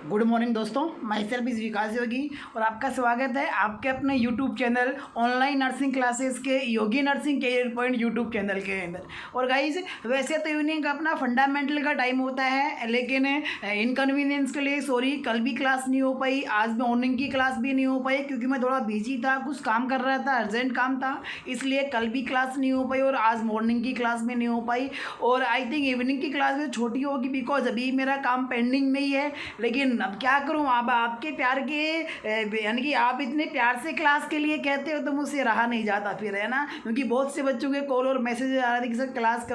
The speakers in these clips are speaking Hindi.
गुड मॉर्निंग दोस्तों, माई सेल्फ इज़ विकास योगी और आपका स्वागत है आपके अपने YouTube channel online nursing classes के Yogi nursing career point YouTube channel के अंदर। और गाइज वैसे तो इवनिंग का अपना फंडामेंटल का टाइम होता है, लेकिन इनकन्वीनियंस के लिए सॉरी, कल भी क्लास नहीं हो पाई, आज मॉर्निंग की क्लास भी नहीं हो पाई क्योंकि मैं थोड़ा बिजी था, कुछ काम कर रहा था, अर्जेंट काम था, इसलिए कल भी क्लास नहीं हो पाई और आज मॉर्निंग की क्लास भी नहीं हो पाई। और आई थिंक इवनिंग की क्लास भी छोटी होगी बिकॉज अभी मेरा काम पेंडिंग में ही है। लेकिन अब क्या करूं, अब आपके प्यार के यानी कि आप इतने प्यार से क्लास के लिए कहते हो तो मुझसे रहा नहीं जाता फिर, है ना, क्योंकि बहुत से बच्चों के कॉल और मैसेज आ रहे थे कि सर क्लास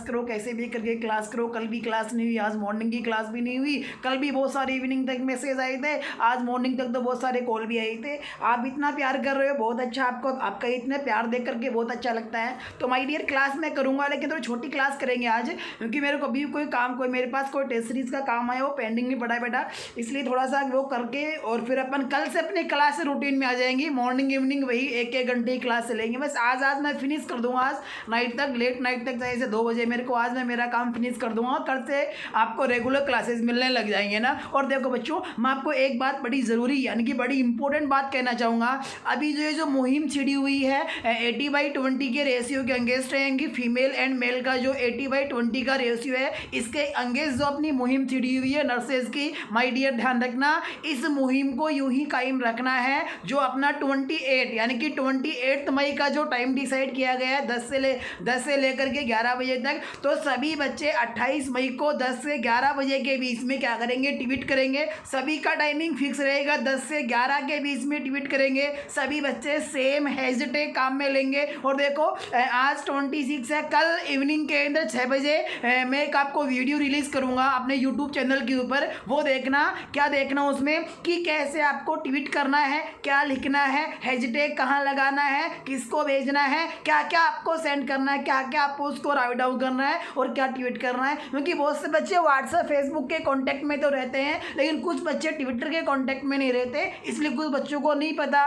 करो, कैसे भी करके क्लास करो। कल भी क्लास नहीं हुई, आज मॉर्निंग की क्लास भी नहीं हुई, कल भी बहुत सारे इवनिंग तक मैसेज आए थे, आज मॉर्निंग तक तो बहुत सारे कॉल भी आए थे। आप इतना प्यार कर रहे हो, बहुत अच्छा, आपको आपका इतने प्यार देख करके बहुत अच्छा लगता है। तो माय डियर क्लास मैं करूँगा, लेकिन थोड़ी छोटी क्लास करेंगे आज, क्योंकि मेरे को अभी कोई मेरे पास कोई टेस्ट सीरीज का काम आया, वो पेंडिंग में पड़ा है बेटा, इसलिए थोड़ा सा वो करके और फिर अपन कल से अपने क्लास रूटीन में आ जाएंगे। मॉर्निंग इवनिंग वही एक घंटे की क्लास चलेंगे बस। आज मैं फिनिश कर दूंगा, आज नाइट तक, लेट नाइट तक, जैसे 2 बजे मेरे को आज मैं मेरा काम फिनिश कर दूंगा। कल से आपको रेगुलर क्लासेस मिलने लग जाएंगे ना। और देखो बच्चों, मैं आपको एक बात बड़ी ज़रूरी यानी कि बड़ी इंपॉर्टेंट बात कहना चाहूँगा। अभी जो मुहिम छिड़ी हुई है 80/20 के रेशियो के अंगेंस्ट रहेंगी, फीमेल एंड मेल का जो 80/20 का रेशियो है, इसके अंगेंस्ट जो अपनी मुहिम छिड़ी हुई है नर्सेज की, माय डियर ध्यान रखना, इस मुहिम को यूं ही कायम रखना है। जो अपना 28 यानी कि 28 मई का जो टाइम डिसाइड किया गया है 10 से लेकर के 11 बजे तक, तो सभी बच्चे 28 मई को 10 से 11 बजे के बीच में क्या करेंगे, ट्वीट करेंगे। सभी का टाइमिंग फिक्स रहेगा, 10 से 11 के बीच में ट्वीट करेंगे। सभी बच्चे सेम हैशटैग काम में लेंगे। और देखो आज 26 है, कल इवनिंग के अंदर 6 बजे मैं एक आपको वीडियो रिलीज़ करूँगा अपने यूट्यूब चैनल के ऊपर। वो देखना, क्या देखना उसमें कि कैसे आपको ट्वीट करना है, क्या लिखना है, हैशटैग कहाँ लगाना है, किसको भेजना है, क्या क्या आपको सेंड करना है, क्या क्या आपको उसको राइट डाउन करना है और क्या ट्वीट करना है। क्योंकि बहुत से बच्चे व्हाट्सएप फेसबुक के कॉन्टैक्ट में तो रहते हैं, लेकिन कुछ बच्चे ट्विटर के कॉन्टैक्ट में नहीं रहते, इसलिए कुछ बच्चों को नहीं पता।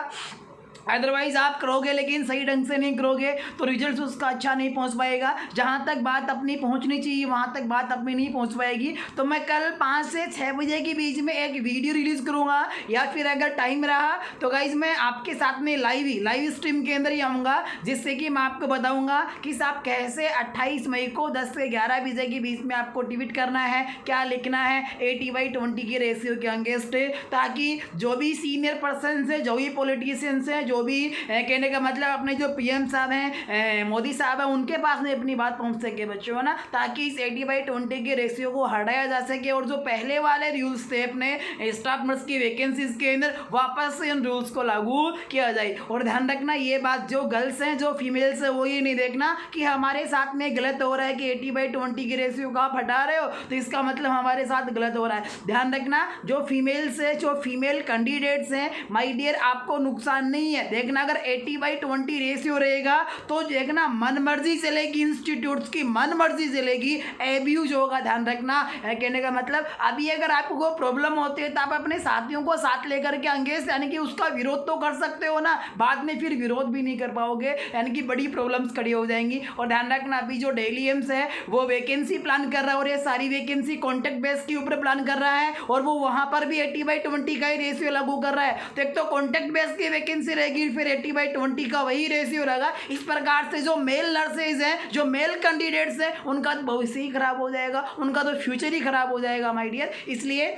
अदरवाइज़ आप करोगे लेकिन सही ढंग से नहीं करोगे तो रिजल्ट उसका अच्छा नहीं पहुंच पाएगा। जहां तक बात अपनी पहुंचनी चाहिए वहां तक बात अपनी नहीं पहुंच पाएगी। तो मैं कल 5 से 6 बजे के बीच में एक वीडियो रिलीज़ करूंगा, या फिर अगर टाइम रहा तो गाइज मैं आपके साथ में लाइव स्ट्रीम के अंदर ही आऊँगा, जिससे कि मैं आपको बताऊँगा कि साहब कैसे 28 मई को 10 से 11 बजे के बीच में आपको ट्वीट करना है, क्या लिखना है 80/20 के रेशियो के अंगेंस्ट, ताकि जो भी सीनियर पर्सन है, जो भी पॉलिटिशियंस हैं, जो भी कहने का मतलब अपने जो पीएम साहब हैं, मोदी साहब हैं, उनके पास में अपनी बात पहुंच सके बच्चों, है ना, ताकि इस 80/20 के रेशियो को हटाया जा सके। और जो पहले वाले रूल्स थे अपने स्टाफ नर्स की वैकेंसीज के अंदर, वापस से इन रूल्स को लागू किया जाए। और ध्यान रखना ये बात, जो गर्ल्स हैं, जो फीमेल्स हैं, वो ये नहीं देखना कि हमारे साथ में गलत हो रहा है कि 80/20 के रेशियो को आप हटा रहे हो तो इसका मतलब हमारे साथ गलत हो रहा है। ध्यान रखना, जो फीमेल्स है, जो फीमेल कैंडिडेट्स हैं, माय डियर आपको नुकसान नहीं है। देखना अगर 80/20 रेशियो रहेगा तो देखना मन मर्जी चलेगी, इंस्टीट्यूट्स की मन मर्जी चलेगी, एब्यूज होगा। ध्यान रखना, कहने का मतलब अभी अगर आपको प्रॉब्लम होती है तो आप अपने साथियों को साथ लेकर के अंगेंस्ट यानी कि उसका विरोध तो कर सकते हो ना, बाद में फिर विरोध भी नहीं कर पाओगे, यानी कि बड़ी प्रॉब्लम्स खड़ी हो जाएंगी। और ध्यान रखना, अभी जो डेली एम्स है वो वैकेंसी प्लान कर रहा है और ये सारी वैकेंसी कॉन्टैक्ट बेस के ऊपर प्लान कर रहा है और वो वहां पर भी 80/20 का ही रेशियो लागू कर रहा है। तो एक तो कॉन्टैक्ट बेस की वैकेंसी रहेगी, फिर 80/20 का वही रेशियो रहेगा। इस प्रकार से जो मेल नर्सेज हैं, जो मेल कैंडिडेट्स हैं, उनका तो भविष्य ही खराब हो जाएगा, उनका तो फ्यूचर ही खराब हो जाएगा माय डियर। इसलिए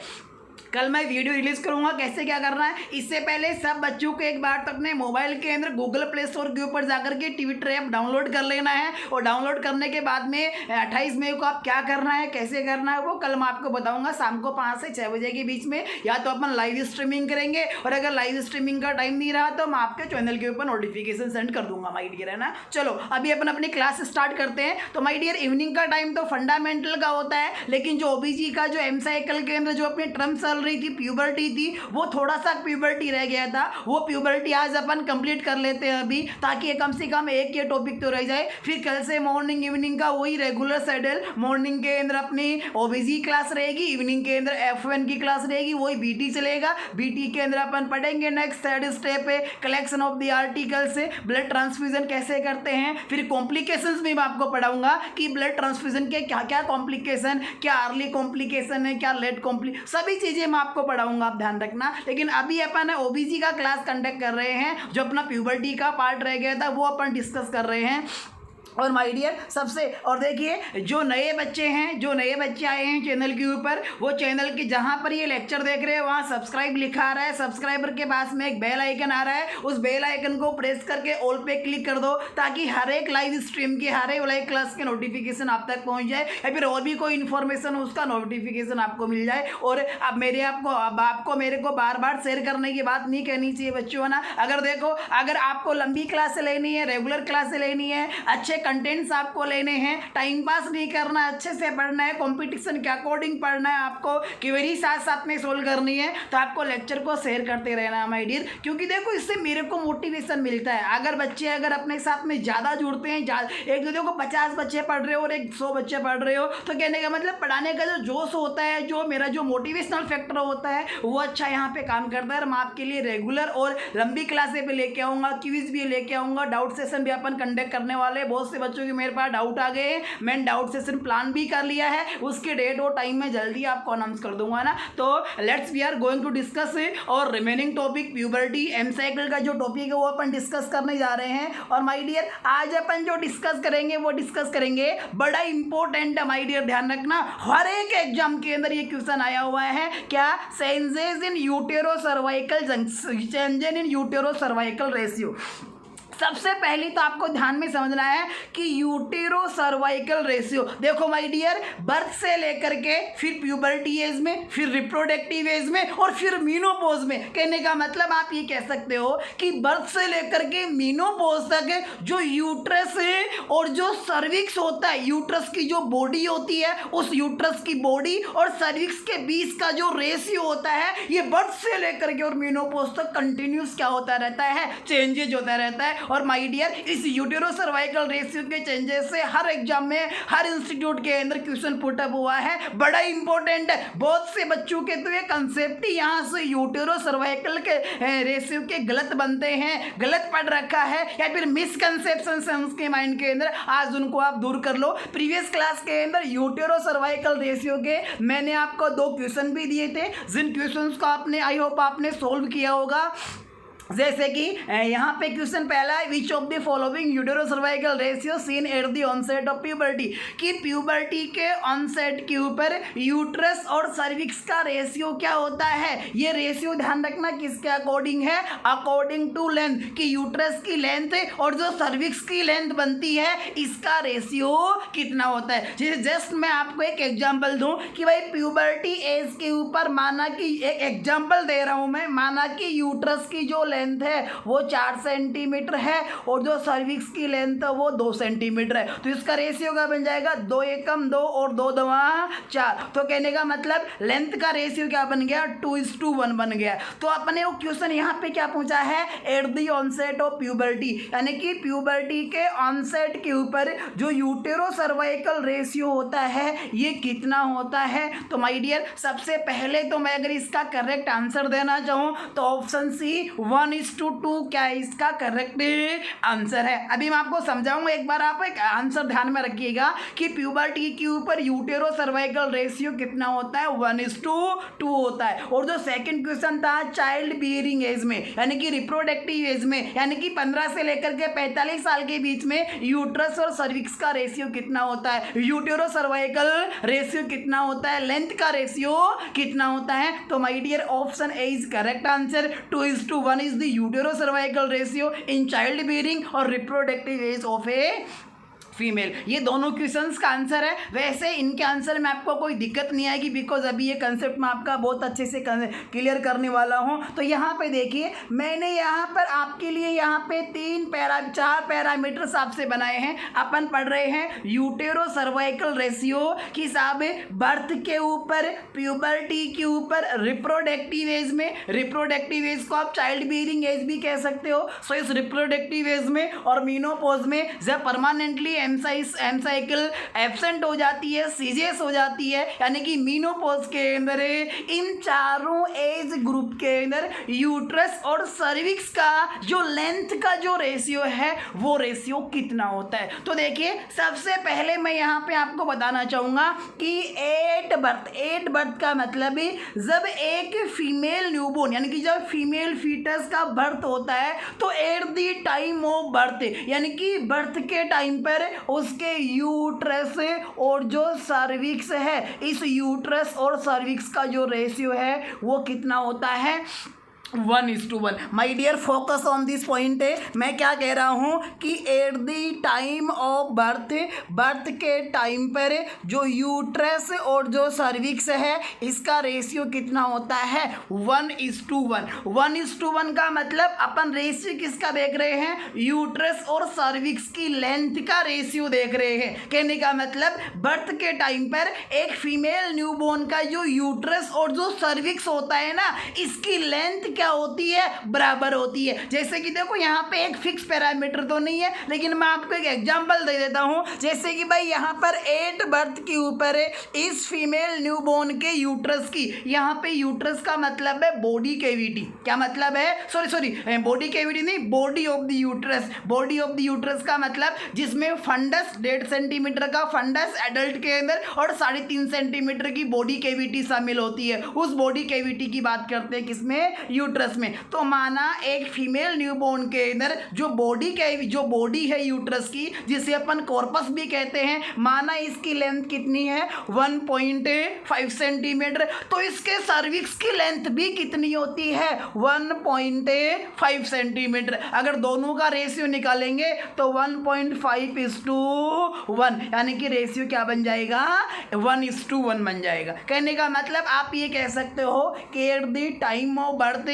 कल मैं वीडियो रिलीज करूंगा कैसे क्या करना है। इससे पहले सब बच्चों को एक बार तो अपने मोबाइल के अंदर गूगल प्ले स्टोर के ऊपर जाकर के ट्विटर ऐप डाउनलोड कर लेना है। और डाउनलोड करने के बाद में 28 मई को आप क्या करना है, कैसे करना है, वो कल मैं आपको बताऊंगा शाम को 5 से 6 बजे के बीच में। या तो अपन लाइव स्ट्रीमिंग करेंगे, और अगर लाइव स्ट्रीमिंग का टाइम नहीं रहा तो मैं आपके चैनल के ऊपर नोटिफिकेशन सेंड कर दूंगा माय डियर, है ना। चलो अभी अपन अपनी क्लास स्टार्ट करते हैं। तो माय डियर इवनिंग का टाइम तो फंडामेंटल का होता है, लेकिन जो ओबीजी का जो एम साइकिल के अंदर जो अपनी टर्म चल रही थी, प्यूबर्टी थी, वो थोड़ा सा प्यूबर्टी रह गया था, वो प्यूबर्टी आज अपन कंप्लीट कर लेते हैं अभी, ताकि ये कम से कम एक ये टॉपिक तो रह जाए। फिर कल से मॉर्निंग इवनिंग का वही रेगुलर शेड्यूल, मॉर्निंग के अंदर अपनी ओबीजी क्लास रहेगी, इवनिंग के अंदर F1 की क्लास रहेगी, वही बीटी चलेगा। बीटी के अंदर अपन पढ़ेंगे नेक्स्ट थर्ड स्टेप है कलेक्शन ऑफ द आर्टिकल्स से, ब्लड ट्रांसफ्यूजन कैसे करते हैं, फिर कॉम्प्लिकेशंस भी मैं आपको पढ़ाऊंगा कि ब्लड ट्रांसफ्यूजन के क्या क्या कॉम्प्लिकेशन, क्या अर्ली कॉम्प्लिकेशन है, क्या लेट सभी चीज़ें मैं आपको पढ़ाऊंगा, आप ध्यान रखना। लेकिन अभी अपन ओबीसी का क्लास कंडक्ट कर रहे हैं, जो अपना प्यूबर्टी का पार्ट रह गया था वो अपन डिस्कस कर रहे हैं। और माय डियर सबसे, और देखिए जो नए बच्चे हैं, जो नए बच्चे आए हैं चैनल के ऊपर, वो चैनल के जहाँ पर ये लेक्चर देख रहे हैं वहाँ सब्सक्राइब लिखा आ रहा है, सब्सक्राइबर के पास में एक बेल आइकन आ रहा है, उस बेल आइकन को प्रेस करके ऑल पे क्लिक कर दो, ताकि हर एक लाइव स्ट्रीम की, हर एक लाइव क्लास के नोटिफिकेशन आप तक पहुँच जाए, या फिर और भी कोई इन्फॉर्मेशन उसका नोटिफिकेशन आपको मिल जाए। और अब आपको मेरे को बार बार शेयर करने की बात नहीं कहनी चाहिए बच्चों, है ना। अगर देखो, अगर आपको लंबी क्लास लेनी है, रेगुलर क्लास लेनी है, अच्छे कंटेंट्स आपको लेने हैं, टाइम पास नहीं करना, अच्छे से पढ़ना है, कंपटीशन के अकॉर्डिंग पढ़ना है, आपको क्वेरी साथ साथ में सोल्व करनी है, तो आपको लेक्चर को शेयर करते रहना है माय डियर। क्योंकि देखो इससे मेरे को मोटिवेशन मिलता है। अगर बच्चे अगर अपने साथ में ज़्यादा जुड़ते हैं, एक दूसरे को 50 बच्चे पढ़ रहे हो और 100 बच्चे पढ़ रहे हो, तो कहने का मतलब पढ़ाने का जो जोश होता है, जो मेरा जो मोटिवेशनल फैक्टर होता है, वो अच्छा यहाँ पे काम करता है। और मैं आपके लिए रेगुलर और लंबी क्लासें भी लेके आऊँगा, क्विज भी लेके आऊँगा, डाउट सेशन भी अपन कंडक्ट करने वाले। बहुत से बच्चों की मेरे पास डाउट आ गए, मैंने डाउट सेशन प्लान भी कर लिया है, उसके डेट और टाइम में जल्दी आपको अनाउंस कर दूंगा ना। तो let's we are going to discuss और remaining topic puberty M cycle का जो टॉपिक है वो अपन डिस्कस करने जा रहे हैं। और माय डियर आज अपन जो डिस्कस करेंगे वो डिस्कस करेंगे बड़ा इंपॉर्टेंट है माय डियर, ध्यान रखना। हर एक एग्जाम के अंदर ये क्वेश्चन आया हुआ है, क्या चेंजेस इन यूटेरो सर्वाइकल रेशियो। सबसे पहले तो आपको ध्यान में समझना है कि यूटेरो सर्वाइकल रेशियो, देखो माय डियर, बर्थ से लेकर के फिर प्यूबर्टी एज में, फिर रिप्रोडक्टिव एज में, और फिर मीनोपोज में। कहने का मतलब आप ये कह सकते हो कि बर्थ से लेकर के मीनोपोज तक जो यूट्रस है और जो सर्विक्स होता है, यूट्रस की जो बॉडी होती है, उस यूट्रस की बॉडी और सर्विक्स के बीच का जो रेशियो होता है, ये बर्थ से लेकर के और मीनोपोज तक कंटिन्यूस क्या होता रहता है, चेंजेज होता रहता है। और माय डियर इस यूटेरो सर्वाइकल रेशियो के चेंजेस से हर एग्जाम में, हर इंस्टीट्यूट के अंदर क्वेश्चन पुटअप हुआ है, बड़ा इंपॉर्टेंट है। बहुत से बच्चों के तो ये कंसेप्ट ही यहाँ से यूटेरो सर्वाइकल के रेशियो के गलत बनते हैं, गलत पढ़ रखा है, या फिर मिसकंसेप्शन है उसके माइंड के अंदर, आज उनको आप दूर कर लो। प्रीवियस क्लास के अंदर यूटेरो सर्वाइकल रेशियो के मैंने आपको 2 क्वेश्चन भी दिए थे, जिन क्वेश्चंस को आपने, आई होप आपने सोल्व किया होगा। जैसे कि यहाँ पे क्वेश्चन पहला है, which of the following utero cervical ratio seen at the onset of puberty, कि प्यूबर्टी के ऑनसेट के ऊपर यूट्रस और सर्विक्स का रेशियो क्या होता है। ये रेशियो ध्यान रखना किसके अकॉर्डिंग है, अकॉर्डिंग टू लेंथ, कि यूट्रस की लेंथ और जो सर्विक्स की लेंथ बनती है, इसका रेशियो कितना होता है। जस्ट मैं आपको एक एग्जाम्पल दूँ कि भाई प्यूबर्टी एज के ऊपर, माना कि एक एग्जाम्पल दे रहा हूँ मैं, माना कि यूट्रस की जो लेंथ है वो 4 सेंटीमीटर है और जो सर्विक्स की लेंथ है वो 2 सेंटीमीटर है, तो इसका रेशियो क्या बन जाएगा, 2 एकम 2 और 2 दवा 4। तो कहने का मतलब लेंथ का रेशियो क्या बन गया, 2:1 बन गया। तो अपने वो क्वेश्चन यहाँ पे क्या पूछा है, at the onset of puberty, यानी कि प्यूबर्टी के ऑनसेट के ऊपर जो यूटेरो सर्वाइकल रेशियो होता है ये कितना होता है। तो माय डियर सबसे पहले तो मैं अगर इसका करेक्ट आंसर देना चाहूँ तो ऑप्शन सी 1:2 क्या इसका करेक्ट आंसर है। अभी मैं आपको समझाऊंगा, एक बार आप एक आंसर ध्यान में रखिएगा कि प्यूबर्टी के ऊपर यूटेरो सर्वाइकल रेशियो कितना होता है, 1:2 होता है। और जो सेकंड क्वेश्चन था चाइल्ड बियरिंग एज में, यानी कि रिप्रोडक्टिव एज में, यानी कि 15 से लेकर के 45 साल के बीच में यूट्रस और सर्विक्स का रेशियो कितना होता है, यूटेरो सर्वाइकल रेशियो कितना होता है, लेंथ का रेशियो कितना होता है। तो my dear option A is correct answer, 2:1 is the uterocervical ratio in child bearing or reproductive age of a female. ये दोनों क्वेश्चंस का आंसर है। वैसे इनके आंसर में आपको कोई दिक्कत नहीं आएगी, बिकॉज अभी ये कंसेप्ट मैं आपका बहुत अच्छे से क्लियर करने वाला हूँ। तो यहाँ पे देखिए मैंने यहाँ पर आपके लिए यहाँ पे 4 पैरामीटर्स आपसे बनाए हैं। अपन पढ़ रहे हैं यूटेरो सर्वाइकल रेशियो की हिसाब बर्थ के ऊपर, प्यूबर्टी के ऊपर, रिप्रोडक्टिव एज में, रिप्रोडक्टिव एज को आप चाइल्ड बियरिंग एज भी कह सकते हो। सो इस रिप्रोडक्टिव एज में और मीनोपोज में जब परमानेंटली एमसाइकिल एब्सेंट हो जाती है, सीजेस हो जाती है, यानी कि मीनोपॉज के अंदर इन चारों एज ग्रुप के अंदर यूट्रस और सर्विक्स का जो लेंथ का जो रेशियो है वो रेशियो कितना होता है। तो देखिए सबसे पहले मैं यहाँ पे आपको बताना चाहूँगा कि एट बर्थ का मतलब है जब एक फीमेल न्यूबॉर्न यानी कि जब फीमेल फीटस का बर्थ होता है तो eight the time of birth यानी कि बर्थ के टाइम पर उसके यूट्रस और जो सर्विक्स है, इस यूट्रस और सर्विक्स का जो रेशियो है वो कितना होता है 1:1। My dear focus on this point है। मैं क्या कह रहा हूँ कि at the time of birth के टाइम पर जो यूट्रस और जो सर्विक्स है इसका रेशियो कितना होता है 1:1। 1:1 का मतलब अपन रेशियो किसका देख रहे हैं, यूट्रस और सर्विक्स की लेंथ का रेशियो देख रहे हैं। कहने का मतलब बर्थ के टाइम पर एक फीमेल न्यूबॉर्न का जो यूट्रस और जो सर्विक्स होता है ना, इसकी लेंथ क्या होती है, बराबर होती है। जैसे कि देखो यहाँ पे एक फिक्स पैरामीटर तो नहीं है, लेकिन मैं आपको एक एग्जांपल दे देता हूँ। जैसे कि भाई यहाँ पर 8 बर्थ के ऊपर है इस फीमेल न्यूबॉर्न के यूट्रस की, यहाँ पे यूट्रस का मतलब है बॉडी कैविटी। क्या मतलब है, सॉरी बॉडी कैविटी नहीं, body of the uterus. Body of the uterus का मतलब जिसमें फंडस 1.5 सेंटीमीटर का फंडस एडल्ट के अंदर और 3.5 सेंटीमीटर की बॉडी कैविटी शामिल होती है, उस बॉडी कैविटी की बात करते हैं किसमें, यूट्रस में। तो माना एक फीमेल न्यूबॉर्न के अंदर जो बॉडी है यूट्रस की, जिसे अपन कॉर्पस भी कहते हैं, माना इसकी लेंथ कितनी है 1.5 सेंटीमीटर, तो इसके सर्विक्स की लेंथ भी कितनी होती है 1.5 सेंटीमीटर। अगर दोनों का रेशियो निकालेंगे तो 1.5:1, यानी कि रेशियो क्या बन जाएगा 1:1 बन जाएगा। कहने का मतलब आप ये कह सकते हो कि at the time of birth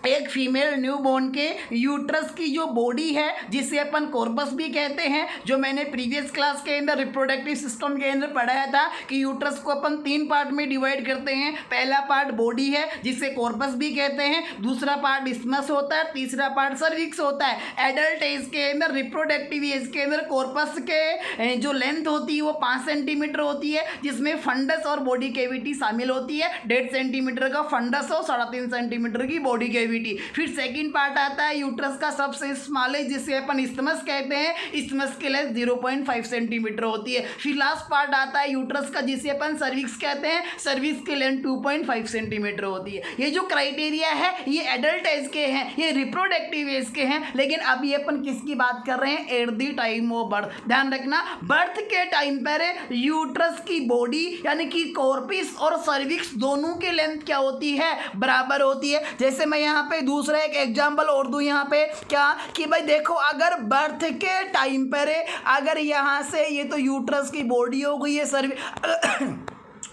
एक फीमेल न्यूबॉर्न के यूट्रस की जो बॉडी है, जिसे अपन कॉर्पस भी कहते हैं, जो मैंने प्रीवियस क्लास के अंदर रिप्रोडक्टिव सिस्टम के अंदर पढ़ाया था कि यूट्रस को अपन 3 पार्ट में डिवाइड करते हैं। पहला पार्ट बॉडी है जिसे कॉर्पस भी कहते हैं, दूसरा पार्ट इस्मस होता है, तीसरा पार्ट सर्विक्स होता है। एडल्ट एज के अंदर, रिप्रोडक्टिव एज के अंदर कॉर्पस के जो लेंथ होती है वो 5 सेंटीमीटर होती है, जिसमें फंडस और बॉडी कैविटी शामिल होती है। 1.5 सेंटीमीटर का फंडस और 3.5 सेंटीमीटर की बॉडी कैविटी। फिर सेकंड पार्ट आता है यूट्रस का सबसे स्मॉलेस्ट, जिसे अपन इस्मस कहते हैं, इस्मस की लेंथ 0.5 सेंटीमीटर होती है। फिर लास्ट पार्ट आता है यूट्रस का, जिसे अपन सर्विक्स कहते हैं, सर्विक्स की लेंथ 2.5 सेंटीमीटर होती है। ये जो क्राइटेरिया है ये एडल्ट एज के हैं, ये रिप्रोडक्टिव एज के हैं, लेकिन अभी अपन किसकी बात कर रहे हैं, eight the time of birth. ध्यान रखना, बर्थ के टाइम पर यूट्रस की बॉडी यानी कि कॉर्पिस और सर्विक्स दोनों की लेंथ क्या होती है, बराबर होती है। जैसे मैं यहाँ पे दूसरा एक एग्जांपल और दूं यहाँ पे, क्या कि भाई देखो अगर बर्थ के टाइम पर अगर यहाँ से ये तो यूट्रस की बॉडी हो गई है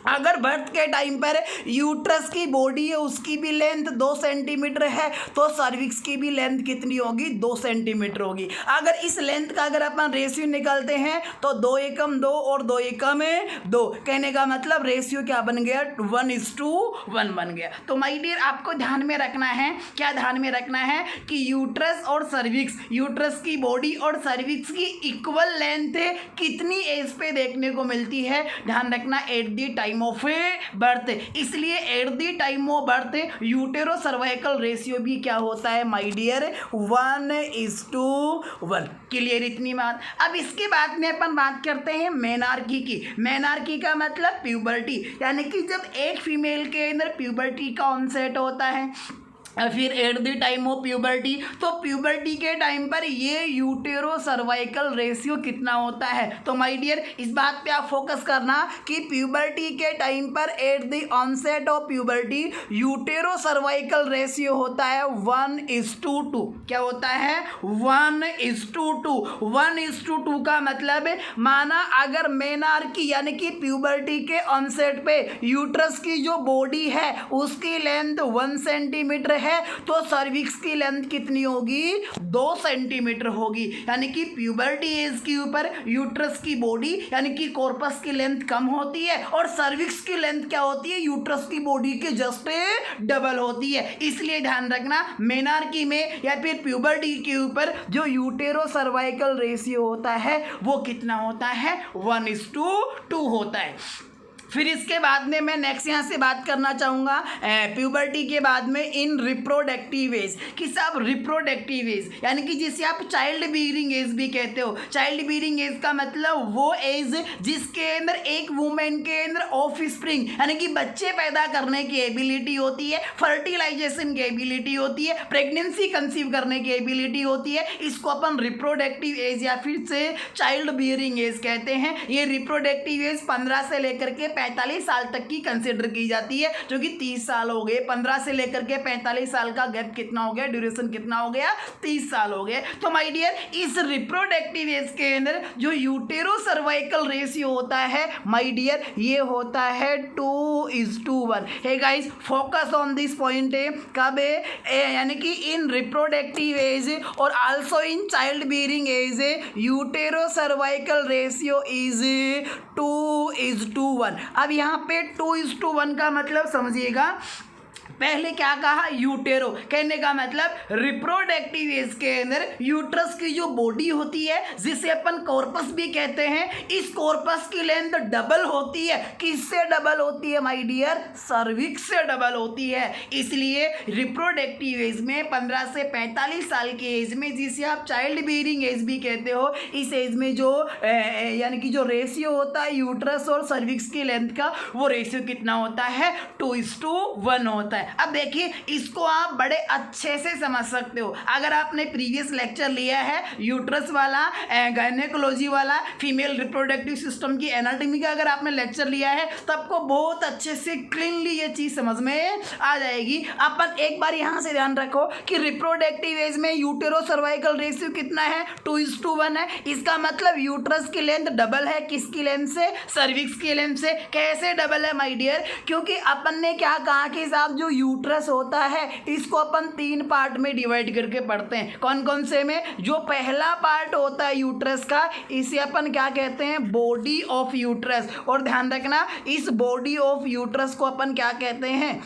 अगर बर्थ के टाइम पर यूट्रस की बॉडी है उसकी भी लेंथ 2 सेंटीमीटर है, तो सर्विक्स की भी लेंथ कितनी होगी 2 सेंटीमीटर होगी। अगर इस लेंथ का अगर अपन रेशियो निकालते हैं तो 2 एकम 2 और 2 एकम 2, कहने का मतलब रेशियो क्या बन गया 1:1 बन गया। तो माय डियर आपको ध्यान में रखना है, क्या ध्यान में रखना है कि यूट्रस और सर्विक्स, यूट्रस की बॉडी और सर्विक्स की इक्वल लेंथ कितनी एज पे देखने को मिलती है, ध्यान रखना at the time of birth. इसलिए at the time of birth utero cervical ratio भी क्या होता है माय डियर 1:1। क्लियर इतनी बात। अब इसके बाद में अपन बात करते हैं मेनार्की की। मेनार्की का मतलब प्यूबर्टी, यानी कि जब एक फीमेल के अंदर प्यूबर्टी का ऑनसेट होता है, फिर eight the time of puberty, तो प्यूबर्टी के टाइम पर ये यूटेरो सर्वाइकल रेशियो कितना होता है। तो माय डियर इस बात पे आप फोकस करना कि प्यूबर्टी के टाइम पर at the onset of puberty utero cervical ratio होता है 1:2। क्या होता है 1:2। 1:2 का मतलब माना अगर मेनार्की यानी कि प्यूबर्टी के ऑनसेट पे यूट्रस की जो बॉडी है उसकी लेंथ 1 सेंटीमीटर है तो सर्विक्स की लेंथ कितनी होगी, 2 सेंटीमीटर होगी। यानी कि प्यूबर्टी एज के ऊपर यूट्रस की बॉडी यानी कि कॉर्पस की लेंथ कम होती है और सर्विक्स की लेंथ क्या होती है, यूट्रस की बॉडी के जस्ट डबल होती है। इसलिए ध्यान रखना मेनार्की में या फिर प्यूबर्टी के ऊपर जो यूटेरो सर्वाइकल रेशियो होता है वो कितना होता है, 1:2 होता है। फिर इसके बाद में मैं नेक्स्ट यहाँ से बात करना चाहूँगा प्यूबर्टी के बाद में इन रिप्रोडक्टिव एज कि सब रिप्रोडक्टिव एज यानी कि जिसे आप चाइल्ड बीयरिंग एज भी कहते हो। चाइल्ड बीयरिंग एज का मतलब वो एज जिसके अंदर एक वुमेन के अंदर ऑफ स्प्रिंग यानी कि बच्चे पैदा करने की एबिलिटी होती है, फर्टिलाइजेशन की एबिलिटी होती है, प्रेगनेंसी कंसीव करने की एबिलिटी होती है। इसको अपन रिप्रोडक्टिव एज या फिर से चाइल्ड बीयरिंग एज कहते हैं। ये रिप्रोडक्टिव एज 15 से लेकर के 45 साल तक की कंसिडर की जाती है, जो कि 30 साल हो गए। 15 से लेकर के 45 साल का गैप कितना हो गया, ड्यूरेशन कितना हो गया, 30 साल हो गए। तो माय डियर इस रिप्रोडक्टिव एज के अंदर जो यूटेरो सर्वाइकल रेशियो होता है माय डियर ये होता है 2:1। Hey guys focus on this point है कब है यानी कि इन रिप्रोडक्टिव एज और also in child bearing age utero cervical ratio is 2:1। अब यहाँ पे 2:1 का मतलब समझिएगा। पहले क्या कहा, यूटेरो कहने का मतलब रिप्रोडक्टिव एज के अंदर यूट्रस की जो बॉडी होती है जिसे अपन कॉर्पस भी कहते हैं, इस कॉर्पस की लेंथ डबल होती है। किससे डबल होती है माय डियर, सर्विक्स से डबल होती है। इसलिए रिप्रोडक्टिव एज में 15 से 45 साल के एज में जिसे आप चाइल्ड बीयरिंग एज भी कहते हो, इस एज में जो यानी कि जो रेशियो होता है यूट्रस और सर्विक्स की लेंथ का वो रेशियो कितना होता है, 2:1 होता है। अब देखिए इसको आप बड़े अच्छे से समझ सकते हो। अगर आपने प्रीवियस लेक्चर लिया है यूट्रस वाला, गायनेकोलॉजी वाला, फीमेल रिप्रोडक्टिव सिस्टम की एनाटॉमी का अगर आपने लेक्चर लिया है तो आपको बहुत अच्छे से क्लीनली ये चीज़ समझ में आ जाएगी। अपन एक बार यहाँ से ध्यान रखो कि रिप्रोडक्टिव एज में यूटेरो सर्वाइकल रेशियो कितना है, 2:1 है। इसका मतलब यूट्रस की लेंथ डबल है, किसकी लेंथ से, सर्विक्स की लेंथ से। कैसे डबल है माय डियर, क्योंकि अपन ने क्या कहा कि साहब जो यूट्रस होता है इसको अपन 3 पार्ट में डिवाइड करके पढ़ते हैं। कौन कौन से में, जो पहला पार्ट होता है यूट्रस का इसे अपन क्या कहते हैं, बॉडी ऑफ यूट्रस। और ध्यान रखना इस बॉडी ऑफ यूट्रस को अपन क्या कहते हैं,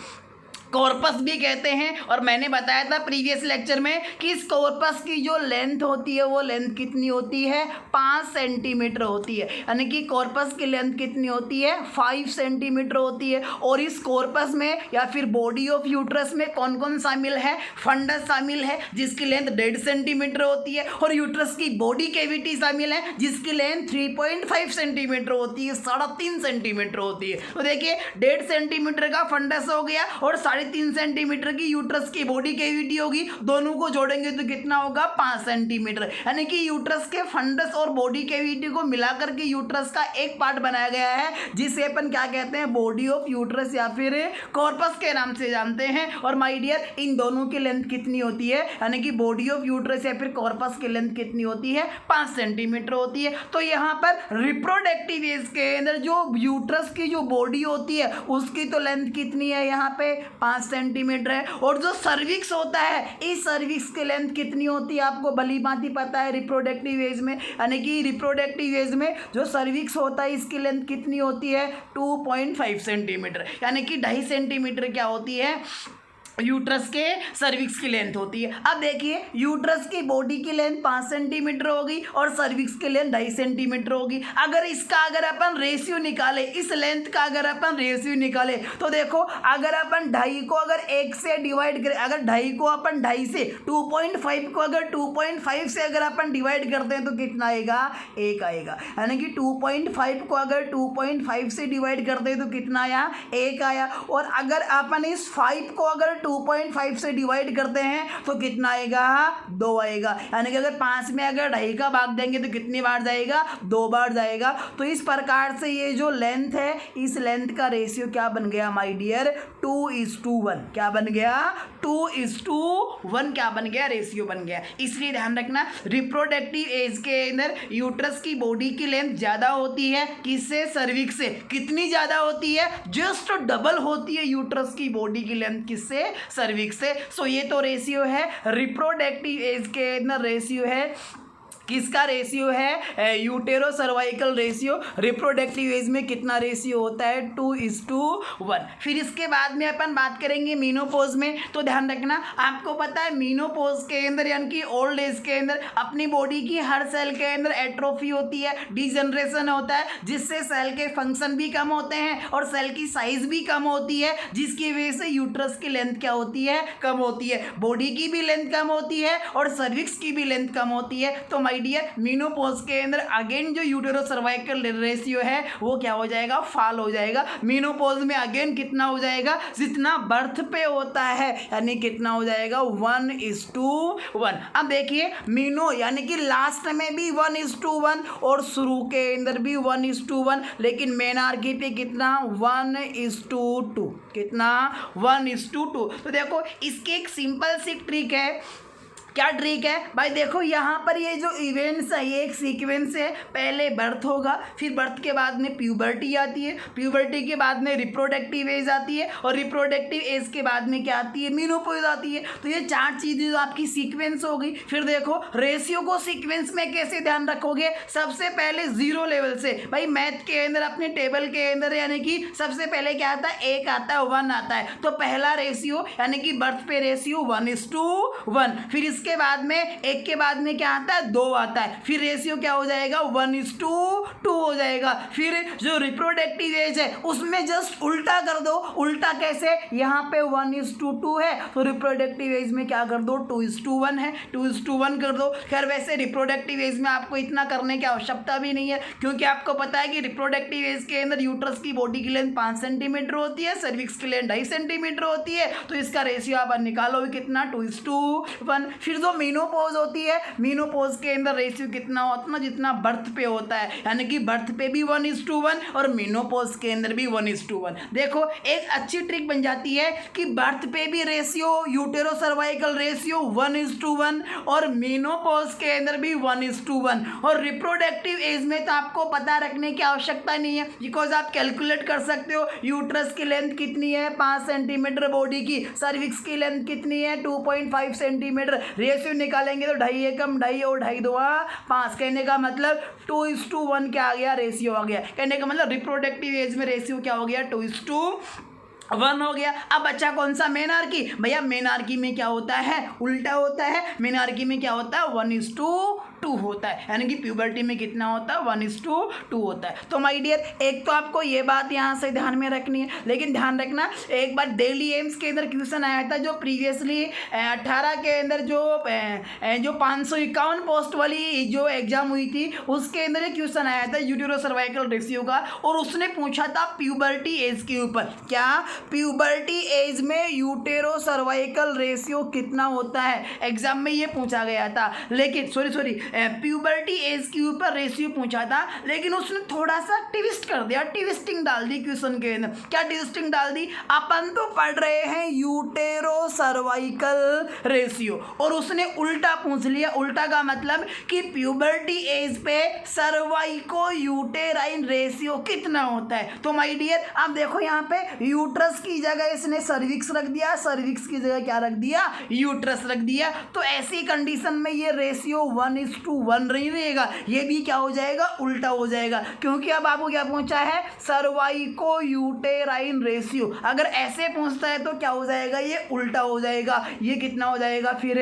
कॉर्पस भी कहते हैं। और मैंने बताया था प्रीवियस लेक्चर में कि इस कॉर्पस की जो लेंथ होती है वो लेंथ कितनी होती है, 5 सेंटीमीटर होती है। यानी कि कॉर्पस की लेंथ कितनी होती है, 5 सेंटीमीटर होती है। और इस कॉर्पस में या फिर बॉडी ऑफ यूट्रस में कौन कौन शामिल है, फंडस शामिल है जिसकी लेंथ 1.5 सेंटीमीटर होती है। और यूट्रस की बॉडी कैविटी शामिल है जिसकी लेंथ 3.5 सेंटीमीटर होती है, 3.5 सेंटीमीटर होती है। तो देखिए 1.5 सेंटीमीटर का फंडस हो गया और 3.5 सेंटीमीटर की यूट्रस की बॉडी कैविटी होगी। दोनों को जोड़ेंगे तो कितना होगा, 5 सेंटीमीटर। यानी कि यूट्रस के फंडस और बॉडी कैविटी को मिलाकर के यूट्रस का एक पार्ट बनाया गया है जिसे अपन क्या कहते हैं, बॉडी ऑफ यूट्रस या फिर कॉर्पस के नाम से जानते हैं। और माय डियर इन दोनों की लेंथ कितनी होती है, यानी कि बॉडी ऑफ यूट्रस या फिर कॉर्पस की लेंथ कितनी होती है, 5 सेंटीमीटर होती है। तो यहाँ पर रिप्रोडक्टिव एज के अंदर जो यूट्रस की जो बॉडी होती है उसकी तो लेंथ कितनी है, यहाँ पे 5 सेंटीमीटर है। और जो सर्विक्स होता है इस सर्विक्स की लेंथ कितनी होती है आपको भली भांति पता है रिप्रोडक्टिव एज में। यानी कि रिप्रोडक्टिव एज में जो सर्विक्स होता है इसकी लेंथ कितनी होती है, 2.5 सेंटीमीटर। यानी कि 2.5 सेंटीमीटर क्या होती है, यूट्रस के सर्विक्स की लेंथ होती है। अब देखिए यूट्रस की बॉडी की लेंथ 5 सेंटीमीटर होगी और सर्विक्स की लेंथ 2.5 सेंटीमीटर होगी। अगर अपन रेशियो निकाले, इस लेंथ का अगर अपन रेशियो निकाले तो देखो अगर अपन 2.5 को अगर 1 से डिवाइड करें, अगर 2.5 को अपन 2.5 से 2.5 को अगर 2.5 से अगर अपन डिवाइड करते हैं तो कितना आएगा, 1 आएगा। यानी कि 2.5 को अगर 2.5 से डिवाइड करते हैं तो कितना आया, 1 आया। और अगर अपन इस 5 को अगर 2.5 से डिवाइड करते हैं तो कितना आएगा, 2 आएगा। यानी कि अगर 5 में अगर 2.5 का भाग देंगे तो कितनी बार जाएगा, 2 बार जाएगा। तो इस प्रकार से ये जो लेंथ है इस लेंथ का रेशियो क्या बन गया माय डियर, 2:1। क्या बन गया, 2:1 क्या बन गया, रेशियो बन गया। इसलिए ध्यान रखना रिप्रोडक्टिव एज के अंदर यूट्रस की बॉडी की लेंथ ज़्यादा होती है, किससे, सर्विक्स से। कितनी ज़्यादा होती है, जस्ट डबल होती है यूट्रस की बॉडी की लेंथ, किससे, सर्विक्स से। सो ये तो रेशियो है रिप्रोडक्टिव एज के अंदर, रेशियो है किसका रेशियो है, utero cervical ratio. Reproductive age में कितना रेशियो होता है, 2:1। फिर इसके बाद में अपन बात करेंगे मीनोपोज में। तो ध्यान रखना, आपको पता है मीनोपोज के अंदर यानी कि ओल्ड एज के अंदर अपनी बॉडी की हर सेल के अंदर एट्रोफी होती है, डिजनरेशन होता है, जिससे सेल के फंक्शन भी कम होते हैं और सेल की साइज भी कम होती है, जिसकी वजह से यूट्रस की लेंथ क्या होती है, कम होती है। बॉडी की भी लेंथ कम होती है और सर्विक्स की भी लेंथ कम होती है। तो डियर मीनोपोज के अंदर अगेन जो यूटेरो सर्वाइकल रेशियो है वो क्या हो जाएगा, फॉल हो जाएगा। मीनोपोज में अगेन कितना हो जाएगा, जितना बर्थ पे होता है, यानी कितना हो जाएगा, 1:1। अब देखिए मीनो यानी कि लास्ट में भी 1:1 और शुरू के अंदर भी 1:1, लेकिन मेनार्की पे कितना, 1:2। कितना, 1:2। तो देखो इसकी एक सिंपल सी ट्रिक है। क्या ट्रिक है भाई, देखो यहाँ पर ये जो इवेंट्स है ये एक सीक्वेंस है। पहले बर्थ होगा, फिर बर्थ के बाद में प्यूबर्टी आती है, प्यूबर्टी के बाद में रिप्रोडक्टिव एज आती है और रिप्रोडक्टिव एज के बाद में क्या आती है, मीनोपोज आती है। तो ये 4 चीज़ें जो आपकी सीक्वेंस हो गई। फिर देखो रेशियो को सीक्वेंस में कैसे ध्यान रखोगे, सबसे पहले 0 लेवल से। भाई मैथ के अंदर अपने टेबल के अंदर यानी कि सबसे पहले क्या आता है, 1 आता है, 1 आता है। तो पहला रेशियो यानी कि बर्थ पे रेशियो 1:1। फिर इसके बाद में 1 के बाद में क्या आता है, 2 आता है। फिर रेशियो क्या हो जाएगा, 1:2 हो जाएगा। फिर जो रिप्रोडक्टिव एज है उसमें जस्ट उल्टा कर दो। उल्टा कैसे, यहाँ पे 1:2 है तो रिप्रोडक्टिव एज में क्या कर दो, 2:1 है, 2:1 कर दो। खैर वैसे रिप्रोडक्टिव एज में आपको इतना करने की आवश्यकता भी नहीं है, क्योंकि आपको पता है कि रिप्रोडक्टिव एज के अंदर यूट्रस की बॉडी की लेंथ 5 सेंटीमीटर होती है, सर्विक्स की लेंथ 2.5 सेंटीमीटर होती है। तो इसका रेशियो आप निकालो कितना, 2:1। फिर जो मीनोपोज होती है, मीनोपोज के अंदर रेशियो कितना होता है, जितना बर्थ पे होता है, यानी कि बर्थ पे भी 1:1 और मीनोपोज के अंदर भी 1:1। देखो एक अच्छी ट्रिक बन जाती है कि बर्थ पे भी रेशियो, यूटेरो सर्वाइकल रेशियो 1:1 और मीनोपोज के अंदर भी 1:1। और रिप्रोडक्टिव एज में तो आपको पता रखने की आवश्यकता नहीं है, बिकॉज आप कैलकुलेट कर सकते हो यूट्रस की लेंथ कितनी है, 5 सेंटीमीटर बॉडी की, सर्विक्स की लेंथ कितनी है, 2.5 सेंटीमीटर। रेशियो निकालेंगे तो 2.5 एकम 2.5 और 2.5 2 5। कहने का मतलब 2:1 क्या आ गया, रेशियो आ गया। कहने का मतलब रिप्रोडक्टिव एज में रेशियो क्या हो गया, 2:1 हो गया। अब बच्चा कौन सा, मेनार्की। भैया मेनार्की में क्या होता है, उल्टा होता है। मेनार्की में क्या होता है, 1:2 होता है, यानी कि प्यूबर्टी में कितना होता है, 1:2 होता है। तो माय डियर एक तो आपको ये बात यहाँ से ध्यान में रखनी है, लेकिन ध्यान रखना एक बार डेली एम्स के अंदर क्वेश्चन आया था, जो प्रीवियसली 18 के अंदर जो 551 पोस्ट वाली जो एग्जाम हुई थी उसके अंदर एक क्वेश्चन आया था यूटेरो सर्वाइकल रेशियो का, और उसने पूछा था प्यूबर्टी एज के ऊपर। क्या, प्यूबर्टी एज में यूटेरो सर्वाइकल रेशियो कितना होता है, एग्जाम में ये पूछा गया था। लेकिन सॉरी प्यूबर्टी एज के ऊपर रेशियो पूछा था, लेकिन उसने थोड़ा सा ट्विस्ट कर दिया, ट्विस्टिंग डाल दी क्वेश्चन के अंदर। क्या ट्विस्टिंग डाल दी, अपन तो पढ़ रहे हैं यूटेरो सर्वाइकल रेशियो और उसने उल्टा पूछ लिया। उल्टा का मतलब कि प्यूबर्टी एज पे सर्वाइको यूटेराइन रेशियो कितना होता है। तो माय डियर आप देखो यहाँ पे यूट्रस की जगह इसने सर्विक्स रख दिया, सर्विक्स की जगह क्या रख दिया, यूट्रस रख दिया। तो ऐसी कंडीशन में ये रेशियो 1:1 नहीं रहेगा, ये भी क्या हो जाएगा, उल्टा हो जाएगा। क्योंकि अब आपको क्या पूछा है, सर्वाइको यूटेराइन रेशियो। अगर ऐसे पूछता है तो क्या हो जाएगा, ये उल्टा हो जाएगा। ये कितना हो जाएगा, फिर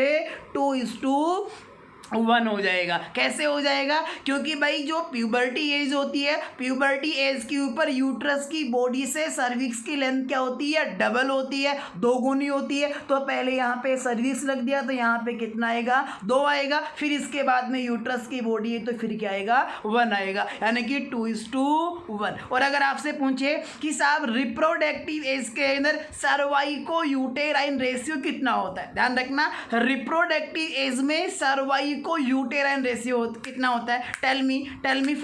2:1 हो जाएगा। कैसे हो जाएगा, क्योंकि भाई जो प्यूबर्टी एज होती है, प्यूबर्टी एज के ऊपर यूट्रस की बॉडी से सर्विक्स की लेंथ क्या होती है, डबल होती है, 2 गुनी होती है। तो पहले यहाँ पे सर्विक्स रख दिया तो यहाँ पे कितना आएगा, 2 आएगा। फिर इसके बाद में यूट्रस की बॉडी है तो फिर क्या आएगा, 1 आएगा, यानी कि 2:1। और अगर आपसे पूछे कि साहब रिप्रोडक्टिव एज के अंदर सर्वाइको यूटेराइन रेशियो कितना होता है, ध्यान रखना रिप्रोडक्टिव एज में सर्वाइको यूटेराइन रेशियो कितना होता है, tell me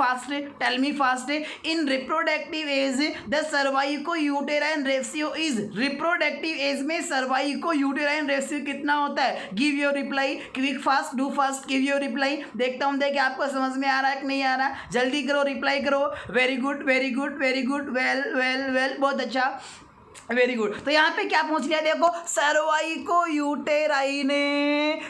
fast. In reproductive age the cervico uterine ratio is, reproductive age में सर्वाइको यूटेराइन रेशियो कितना होता है, give your reply, quick fast, do fast, give your reply. देखता हूँ देखिए आपको समझ में आ रहा है कि नहीं आ रहा, जल्दी करो, रिप्लाई करो। वेरी गुड, वेल, बहुत अच्छा। Very good. तो यहाँ पे क्या पूछ लिया, देखो सर्वाइको यूटेराइन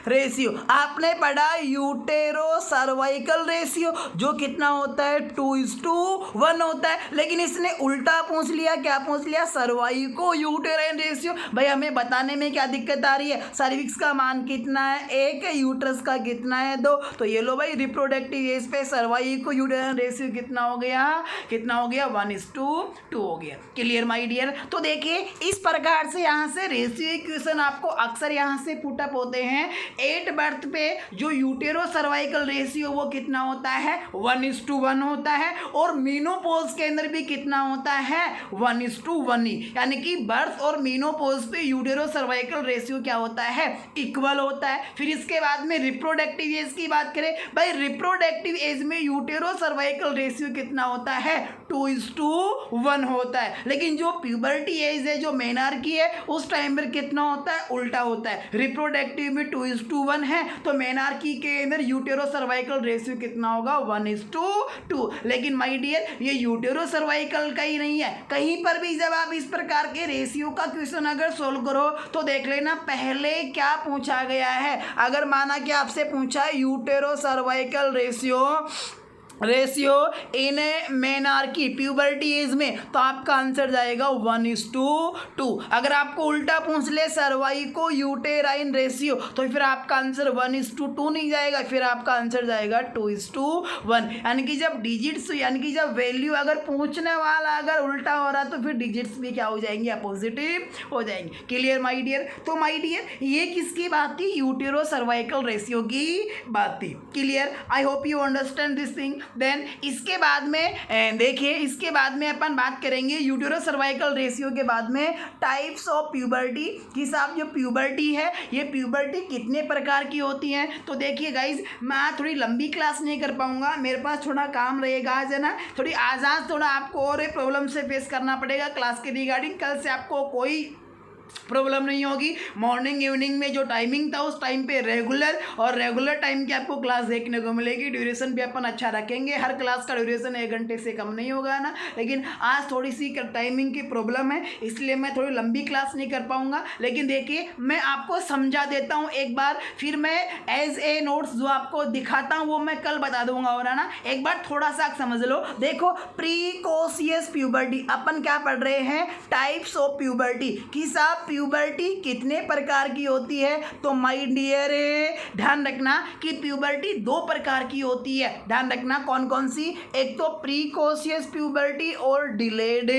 रेशियो, आपने पढ़ा यूटेरो सर्वाइकल रेशियो जो कितना होता है 2:1 होता है, लेकिन इसने उल्टा पूछ लिया, क्या पूछ लिया, सर्वाइको यूटेराइन रेशियो। भाई हमें बताने में क्या दिक्कत आ रही है, सर्विक्स का मान कितना है 1, यूट्रस का कितना है 2, तो ये लो भाई रिप्रोडक्टिव एज पे सर्वाइको यूटेराइन रेशियो कितना हो गया, 1:2 हो गया। Clear my dear. तो देखिए इस प्रकार से यहाँ से रेशियो इक्वेशन आपको अक्सर यहाँ से पुटअप होते हैं। 8 बर्थ पे जो यूटेरो सर्वाइकल रेशियो वो कितना होता है 1:1 होता है, और मीनोपॉज के अंदर भी कितना होता है 1:1 ही, यानी कि बर्थ और मीनोपॉज पे यूटेरो सर्वाइकल रेशियो क्या होता है इक्वल होता है। फिर इसके बाद में रिप्रोडक्टिव एज की बात करें, भाई रिप्रोडक्टिव एज में यूटेरो सर्वाइकल रेशियो कितना होता है 2:1 होता है, लेकिन जो प्यूबर्टी एज है जो मेनार्की है उस टाइम पर कितना होता है उल्टा होता है। रिप्रोडक्टिव में 2:1 है तो मेनार्की के अंदर यूटेरो सर्वाइकल रेशियो कितना होगा 1:2। लेकिन माय डियर ये यूटेरो सर्वाइकल का ही नहीं है, कहीं पर भी जब आप इस प्रकार के रेशियो का क्वेश्चन अगर सोल्व करो तो देख लेना पहले क्या पूछा गया है। अगर माना कि आपसे पूछा है utero cervical ratio in menarche puberty age में, तो आपका आंसर जाएगा 1:2। अगर आपको उल्टा पूछ ले सर्वाइको यूटेराइन रेशियो तो फिर आपका आंसर 1:2 नहीं जाएगा, फिर आपका आंसर जाएगा 2:1। यानी कि जब डिजिट्स यानी कि जब वैल्यू अगर पूछने वाला अगर उल्टा हो रहा तो फिर डिजिट्स भी क्या हो जाएंगे अपोजिटिव हो जाएंगे। Clear my dear. तो माय डियर ये किसकी बात थी, यूटेरो सर्वाइकल रेशियो की बात थी। Clear, I hope you understand this thing. Then इसके बाद में देखिए इसके बाद में अपन बात करेंगे यूटेरो सर्वाइकल रेशियो के बाद में टाइप्स ऑफ प्यूबर्टी कि साहब जो प्यूबर्टी है ये प्यूबर्टी कितने प्रकार की होती है। तो देखिए गाइज मैं थोड़ी लंबी क्लास नहीं कर पाऊंगा, मेरे पास थोड़ा काम रहेगा आज है ना, थोड़ी आज थोड़ा आपको और प्रॉब्लम से फेस करना पड़ेगा क्लास के रिगार्डिंग। कल से आपको कोई प्रॉब्लम नहीं होगी। मॉर्निंग इवनिंग में जो टाइमिंग था उस टाइम पे रेगुलर टाइम की आपको क्लास देखने को मिलेगी। ड्यूरेशन भी अपन अच्छा रखेंगे, हर क्लास का ड्यूरेशन 1 घंटे से कम नहीं होगा ना, लेकिन आज थोड़ी सी टाइमिंग की प्रॉब्लम है इसलिए मैं थोड़ी लंबी क्लास नहीं कर पाऊंगा। लेकिन देखिए मैं आपको समझा देता हूँ एक बार, फिर मैं एज ए नोट्स जो आपको दिखाता हूँ वो मैं कल बता दूंगा, और है ना एक बार थोड़ा सा समझ लो। देखो प्रीकोशियस प्यूबर्टी अपन क्या पढ़ रहे हैं, टाइप्स ऑफ प्यूबर्टी कि साहब प्यूबर्टी कितने प्रकार की होती है। तो माय डियर ध्यान रखना कि प्यूबर्टी 2 प्रकार की होती है, ध्यान रखना कौन कौन सी, एक तो प्रीकोशियस प्यूबर्टी और डिलेड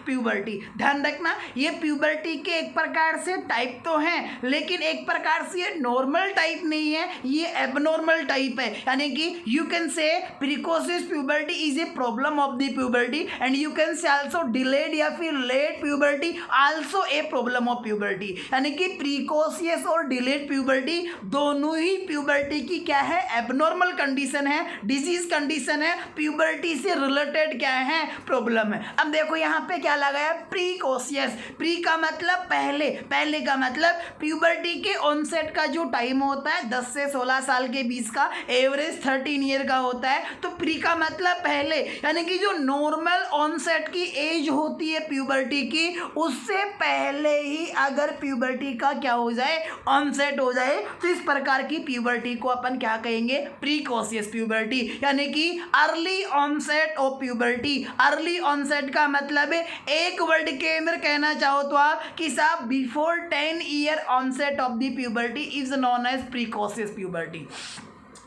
प्यूबर्टी। ध्यान रखना ये प्यूबर्टी के एक प्रकार से टाइप तो हैं, लेकिन एक प्रकार से ये नॉर्मल टाइप नहीं है, ये एबनॉर्मल टाइप है। यानी कि you can say precocious puberty is a problem of the puberty and you can say also delayed या फिर late puberty also a problem of puberty. यानी कि प्रीकोशियस और डिलेड प्यूबर्टी दोनों ही प्यूबर्टी की क्या है एबनॉर्मल कंडीशन है, डिजीज कंडीशन है, प्यूबर्टी से रिलेटेड क्या है प्रॉब्लम है। अब देखो यहाँ पे क्या लगाया प्रीकोशियस, प्री का मतलब पहले का मतलब प्यूबर्टी के ऑनसेट का जो टाइम होता है 10 से 16 साल के बीच का, एवरेज 13 ईयर का होता है। तो प्री का मतलब पहले, यानी कि जो नॉर्मल ऑनसेट की एज होती है प्यूबर्टी की उससे पहले ही अगर प्यूबर्टी का क्या हो जाए ऑनसेट हो जाए तो इस प्रकार की प्यूबर्टी को अपन क्या कहेंगे प्रीकोशियस प्यूबर्टी, यानी कि early onset of puberty. Early onset का मतलब है एक वर्ड के अंदर कहना चाहो तो आप कि साहब before 10 year onset of the puberty is known as precocious puberty,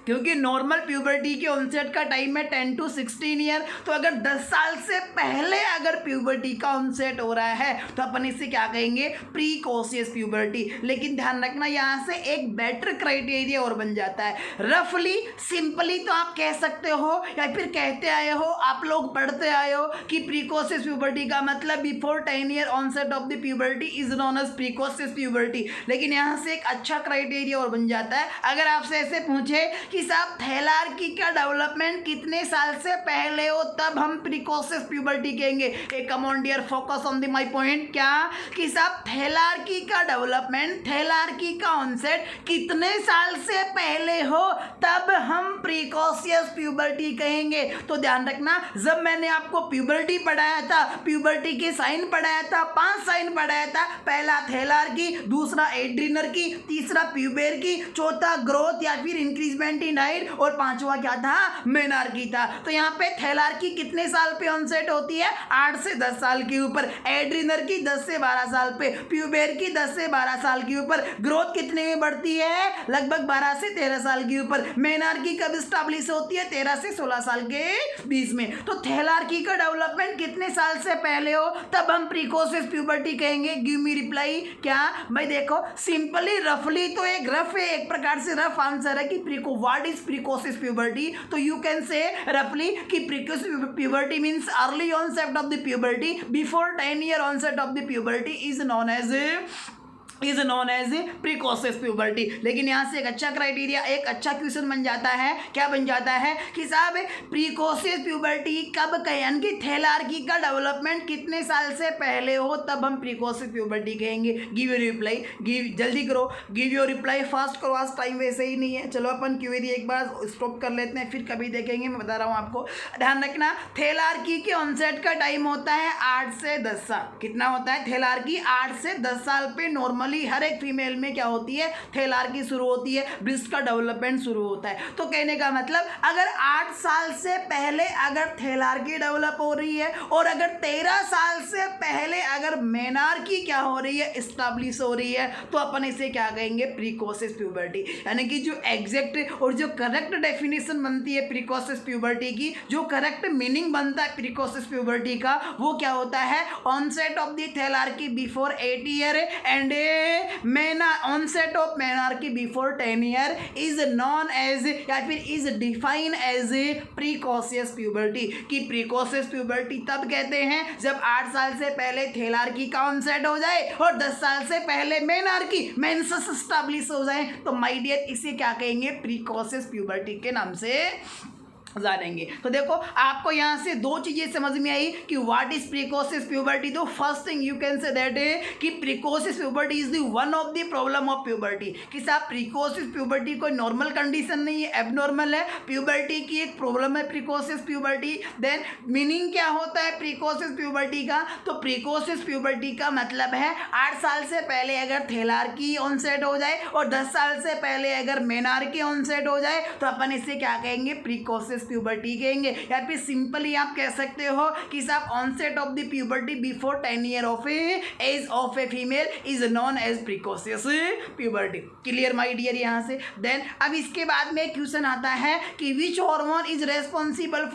क्योंकि नॉर्मल प्यूबर्टी के ऑनसेट का टाइम है 10 to 16 ईयर। तो अगर 10 साल से पहले अगर प्यूबर्टी का ऑनसेट हो रहा है तो अपन इसे क्या कहेंगे प्रीकोशियस प्यूबर्टी। लेकिन ध्यान रखना यहाँ से एक बेटर क्राइटेरिया और बन जाता है। रफली सिंपली तो आप कह सकते हो या फिर कहते आए हो, आप लोग पढ़ते आए हो कि प्रीकोशियस प्यूबर्टी का मतलब before 10 year onset of the puberty is known as precocious puberty. लेकिन यहाँ से एक अच्छा क्राइटेरिया और बन जाता है। अगर आपसे ऐसे पूछे कि कि साहब थैलार्की का डेवलपमेंट कितने साल से पहले हो तब हम प्रिकोसिस प्यूबर्टी कहेंगे। ए come on dear, focus on the my point. क्या कि साहब थैलार्की का डेवलपमेंट, थैलार्की का ऑनसेट कितने साल से पहले हो तब हम प्रिकोसियस प्यूबर्टी कहेंगे। तो ध्यान रखना, जब मैंने आपको प्यूबर्टी पढ़ाया था, प्यूबर्टी के साइन पढ़ाया था, 5 साइन पढ़ाया था। पहला थैलार्की, दूसरा एड्रीनर की, तीसरा प्यूबेर की, चौथा ग्रोथ या फिर इंक्रीजमेंट इन हाइट, और पांचवा क्या था, मेनार्की था। तो यहाँ पे थैलार्की कितने साल पे ऑनसेट होती है, 8 से 10 साल के ऊपर। एड्रीनर की 10 से 12 साल पे, प्यूबेर की 10 से 12 साल के ऊपर। ग्रोथ कितने में बढ़ती है, लगभग 12 से 13 साल के ऊपर। मेनार्की कब स्टैब्लिश होती है, 13 से 16 साल के बीच में। तो थैलार्की का डेवलपमेंट कितने साल से पहले हो तब हम प्रिकोसिस प्यूबर्टी कहेंगे। Give me reply. क्या भाई, देखो सिंपली रफली तो एक रफ है, एक प्रकार से रफ आंसर है कि व्हाट इज प्रिकोसिस प्यूबर्टी। तो यू कैन से रफली कि precocious puberty means early onset of the puberty before 10 year onset of the puberty is known as precocious puberty. लेकिन यहाँ से एक अच्छा क्राइटेरिया, एक अच्छा क्वेश्चन बन जाता है। क्या बन जाता है कि साहब प्रिकोसिस प्यूबर्टी कब कहें, यानी कि थैलार्की का डेवलपमेंट कितने साल से पहले हो तब हम प्रिकोसिस प्यूबर्टी कहेंगे। गिव योर रिप्लाई, गिव जल्दी करो, गिव योर रिप्लाई फास्ट करो, आज टाइम वैसे ही नहीं है। चलो अपन क्वेरी एक बार स्टॉप कर लेते हैं, फिर कभी देखेंगे। मैं बता रहा हूँ आपको, ध्यान रखना। थैलार्की के ऑनसेट का टाइम होता है 8 से 10 साल। कितना होता है, थैलार्की 8 से 10 साल पे नॉर्मल हर एक फीमेल में क्या होती है, थैलार्की शुरू होती है, ब्रेस्ट का डेवलपमेंट शुरू होता है। तो कहने का मतलब अगर 8 साल से पहले अगर थैलार्की डेवलप हो रही है और अगर 13 साल से पहले अगर मेनार्की क्या हो रही है, एस्टैब्लिश हो रही है, तो अपन इसे क्या कहेंगे, प्रिकोसिस प्यूबर्टी। यानी कि जो एग्जैक्ट और जो करेक्ट डेफिनेशन बनती है प्रिकोसिस प्यूबर्टी की, जो करेक्ट मीनिंग बनता है प्रिकोसिस प्यूबर्टी का, वो क्या होता है, onset of the thelarche before 8 year and onset of menarche before 10 year is known as या फिर is defined as precocious puberty। कि precocious puberty तब कहते हैं जब 8 साल से पहले थैलार्की का ऑनसेट हो जाए और 10 साल से पहले मेनार्की मेंसेस स्टैब्लिश हो जाए। तो माय डियर इसे क्या कहेंगे, प्रिकोसिस प्यूबर्टी के नाम से जानेंगे। तो देखो आपको यहाँ से 2 चीजें समझ में आई कि व्हाट इज प्रिकोसिस प्यूबर्टी। तो first thing you can say that कि precocious puberty is the one of the problem of puberty. कि साहब प्रिकोसिस प्यूबर्टी कोई नॉर्मल कंडीशन नहीं है, एबनॉर्मल है, प्यूबर्टी की एक प्रॉब्लम है प्रिकोसिस प्यूबर्टी। देन मीनिंग क्या होता है प्रिकोसिस प्यूबर्टी का, तो प्रिकोसिस प्यूबर्टी का मतलब है 8 साल से पहले अगर थैलार्की ऑनसेट हो जाए और 10 साल से पहले अगर मेनार्की ऑनसेट हो जाए तो अपन इसे क्या कहेंगे, प्रिकोसिस प्यूबर्टी कहेंगे। या फिर सिंपली आप कह सकते हो कि साहब onset of the puberty before 10 year of age of a female is known as precocious puberty. Clear my dear यहाँ से। देन अब इसके बाद में क्वेश्चन आता है कि which hormone is responsible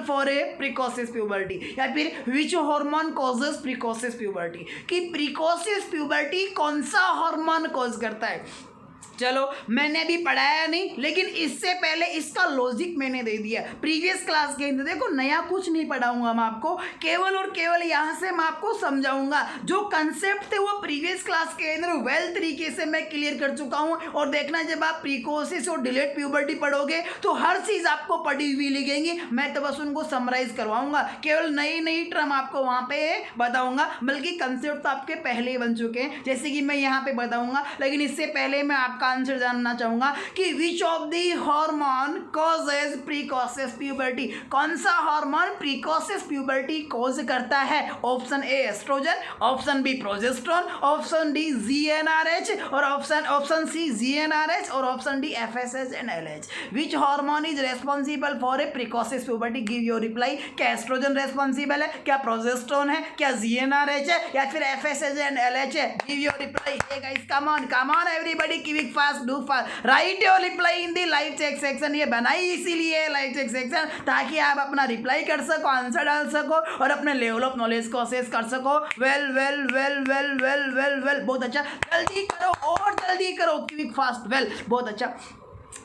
for a precocious puberty, या फिर which hormone causes precocious puberty. कि प्रिकोसियस प्यूबर्टी कौन सा हार्मोन कॉज करता है। चलो मैंने अभी पढ़ाया नहीं, लेकिन इससे पहले इसका लॉजिक मैंने दे दिया प्रीवियस क्लास के अंदर। देखो नया कुछ नहीं पढ़ाऊंगा मैं आपको, केवल और केवल यहाँ से मैं आपको समझाऊंगा। जो कंसेप्ट थे वो प्रीवियस क्लास के अंदर वेल तरीके से मैं क्लियर कर चुका हूँ। और देखना जब आप प्रिकोसिस और डिलेड प्यूबर्टी पढ़ोगे तो हर चीज़ आपको पढ़ी हुई लिखेंगी, मैं तो बस उनको समराइज करवाऊंगा, केवल नई नई टर्म आपको वहाँ पे बताऊंगा। बल्कि कंसेप्ट तो आपके पहले ही बन चुके हैं, जैसे कि मैं यहाँ पे बताऊंगा। लेकिन इससे पहले मैं आपका आंसर जानना चाहूंगा कि which of the hormone causes precocious puberty. कौन सा हार्मोन प्रिकोसिस प्यूबर्टी कॉज करता है। Option A estrogen, option B progesterone, option D GnRH और ऑप्शन सी जीएनआरएच और option D FSH and LH. Which hormone is responsible for a precocious puberty, give your reply. क्या एस्ट्रोजन रेस्पॉन्सिबल है, क्या प्रोजेस्टेरोन है, क्या जीएनआरएच है, या फिर एफएसएच एंड एलएच है। Give your reply. Hey guys come on everybody, give fast, do fast, write your reply in the live check section. ये बनाई इसीलिए लाइव चेक सेक्शन ताकि आप अपना रिप्लाई कर सको, आंसर डाल सको और अपने लेवल ऑफ नॉलेज को असेस कर सको। Well well well well well well well बहुत अच्छा, जल्दी करो और जल्दी करो, क्विक फास्ट, वेल बहुत अच्छा।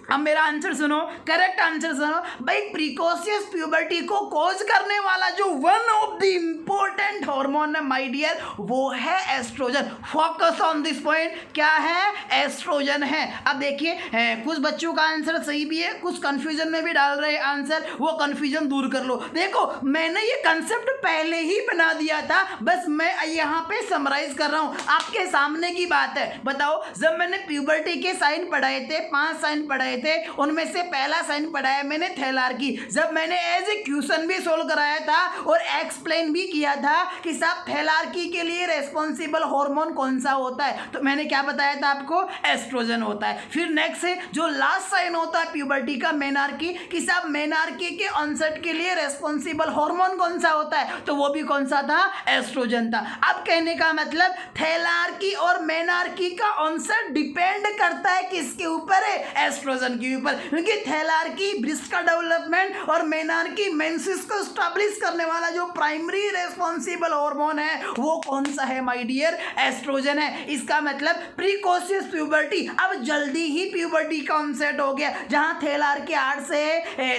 अब मेरा आंसर सुनो, करेक्ट आंसर सुनो भाई। प्रिकॉशियस प्यूबर्टी को कॉज करने वाला जो one of the important hormone है माय डियर, वो है estrogen. Focus on this point, क्या है? एस्ट्रोजन है। अब देखिए कुछ बच्चों का आंसर सही भी है, कुछ कंफ्यूजन में भी डाल रहे हैं आंसर, वो कंफ्यूजन दूर कर लो। देखो मैंने ये कंसेप्ट पहले ही बना दिया था, बस मैं यहाँ पे समराइज कर रहा हूँ, आपके सामने की बात है। बताओ, जब मैंने प्यूबर्टी के साइन पढ़ाए थे, 5 साइन पढ़ाए थे, उनमें से पहला साइन पढ़ाया मैंने थैलार्की। जब मैंने एज ए क्वेश्चन भी सोल्व कराया था और एक्सप्लेन भी किया था कि साहब थैलार्की के लिए रेस्पॉन्सिबल हार्मोन कौन सा होता है, तो मैंने क्या बताया था आपको? एस्ट्रोजन होता है। फिर नेक्स्ट है जो लास्ट साइन होता है प्यूबर्टी का, मेनार्की, कि साहब मेनार्की के ऑनसेट के लिए रेस्पॉन्सिबल हार्मोन कौन सा होता है, तो वो भी कौन सा था? एस्ट्रोजन था। अब कहने का मतलब थैलार्की और मेनार्की का ऑनसेट डिपेंड करता है किसके ऊपर है? एस्ट्रोजन के ऊपर, क्योंकि थैलार्की ब्रेस्ट का डेवलपमेंट और मेनार्की मेंसेस को स्टैब्लिश करने वाला जो प्राइमरी रेस्पॉन्सिबल हार्मोन है वो कौन सा है माय डियर? एस्ट्रोजन है। इसका मतलब प्रीकोशियस प्यूबर्टी, अब जल्दी ही प्यूबर्टी का ऑनसेट हो गया, जहां थैलार्की 8 से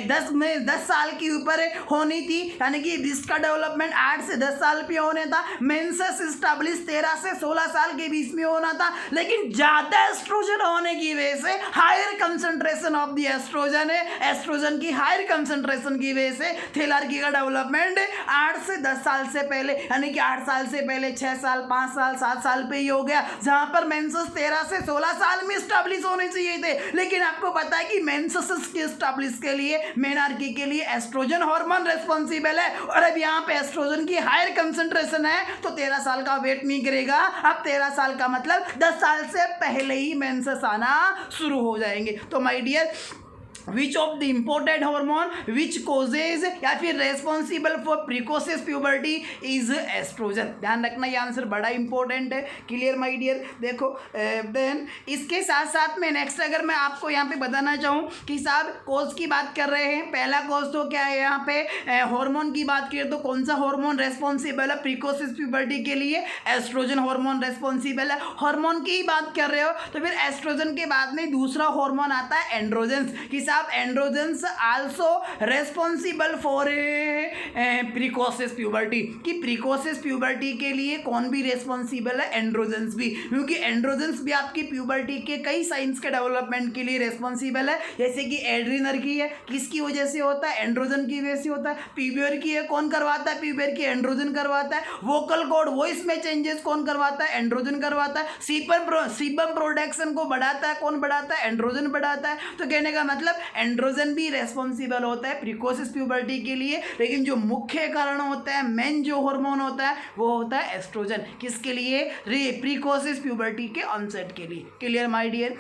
10 साल के ऊपर होनी थी, यानी कि ब्रेस्ट का डेवलपमेंट 8 से 10 साल पे होने था, मेंसेस स्टैब्लिश 13 से 16 साल के बीच में होना था, लेकिन ज्यादा एस्ट्रोजन होने की वजह से higher concentration of the estrogen है, एस्ट्रोजन की हायर कंसंट्रेशन की वजह से थैलार्की का डेवलपमेंट 8 से 10 साल से पहले, यानी कि 8 साल से पहले 6 साल 5 साल 7 साल पे ही हो गया, जहां पर मेंसेस 13 से 16 साल में स्टैब्लिश होने चाहिए थे। लेकिन आपको पता है कि मेंसेस के स्टैब्लिश के लिए, मेनार्की के लिए एस्ट्रोजन हार्मोन रिस्पॉन्सिबल है, और अब यहाँ पे एस्ट्रोजन की हायर कंसंट्रेशन है, तो 13 साल का वेट नहीं करेगा। अब 13 साल का मतलब 10 साल से पहले ही मेंसेस आना शुरू हो जाएंगे। तो my dear, which of the important hormone which causes या फिर responsible for precocious puberty is estrogen. ध्यान रखना, ये आंसर बड़ा इंपॉर्टेंट है। Clear my dear? देखो देन इसके साथ साथ में नेक्स्ट अगर मैं आपको यहाँ पे बताना चाहूँ कि साहब कोज की बात कर रहे हैं, पहला कोज तो क्या है, यहाँ पे हार्मोन की बात करें तो कौन सा हार्मोन रेस्पॉन्सिबल है प्रीकोशियस प्यूबर्टी के लिए? एस्ट्रोजन हार्मोन रेस्पॉन्सिबल है। हार्मोन की बात कर रहे हो तो फिर एस्ट्रोजन के बाद में दूसरा हार्मोन आता है एंड्रोजन्स, कि साहब androgens also responsible for precocious puberty, कि प्रीकोशियस प्यूबर्टी के लिए कौन भी रेस्पॉन्सिबल है? एंड्रोजन्स भी, क्योंकि एंड्रोजन्स भी आपकी प्यूबर्टी के कई साइंस के डेवलपमेंट के लिए रेस्पॉन्सिबल है, जैसे कि एड्रीनर्की है, किसकी वजह से होता है? एंड्रोजन की वजह से होता है। प्यूबर्की है, कौन करवाता है? प्यूबर्की एंड्रोजन करवाता है। वोकल कॉर्ड वॉइस में चेंजेस कौन करवाता है? एंड्रोजन करवाता है। सीबम प्रोडक्शन को बढ़ाता है, कौन बढ़ाता है? एंड्रोजन बढ़ाता है। तो कहने का मतलब एंड्रोजन भी रेस्पॉन्सिबल होता है प्रीकोशियस प्यूबर्टी के लिए, लेकिन जो मुख्य कारण होता है, मेन जो हार्मोन होता है वो होता है एस्ट्रोजन। किसके लिए? प्रीकोशियस प्यूबर्टी के ऑनसेट के लिए। Clear my dear?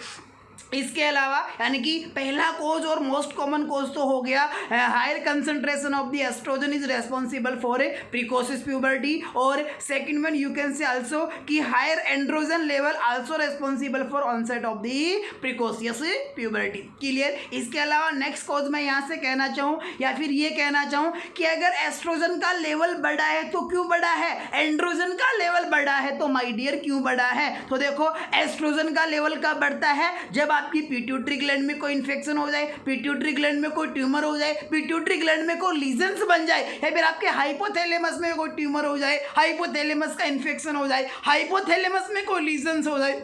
इसके अलावा यानी कि पहला कोज और मोस्ट कॉमन कोज तो हो गया higher concentration of the estrogen is responsible for a precocious puberty, और second one you can say also कि higher androgen level also responsible for onset of the precocious puberty. Clear? इसके अलावा नेक्स्ट कोज मैं यहाँ से कहना चाहूँ या फिर ये कहना चाहूँ कि अगर एस्ट्रोजन का लेवल बढ़ा है तो क्यों बढ़ा है? एंड्रोजन का लेवल बढ़ा है तो माय डियर क्यों बढ़ा है? तो देखो एस्ट्रोजन का लेवल कब बढ़ता है? जब आपकी पिट्यूटरी ग्लैंड में कोई इन्फेक्शन हो जाए, पिट्यूटरी ग्लैंड में कोई ट्यूमर हो जाए, पिट्यूटरी ग्लैंड में कोई लीजन्स बन जाए, या फिर आपके हाइपोथैलेमस में कोई ट्यूमर हो जाए, हाइपोथैलेमस का इन्फेक्शन हो जाए, हाइपोथैलेमस में कोई लीजन्स हो जाए,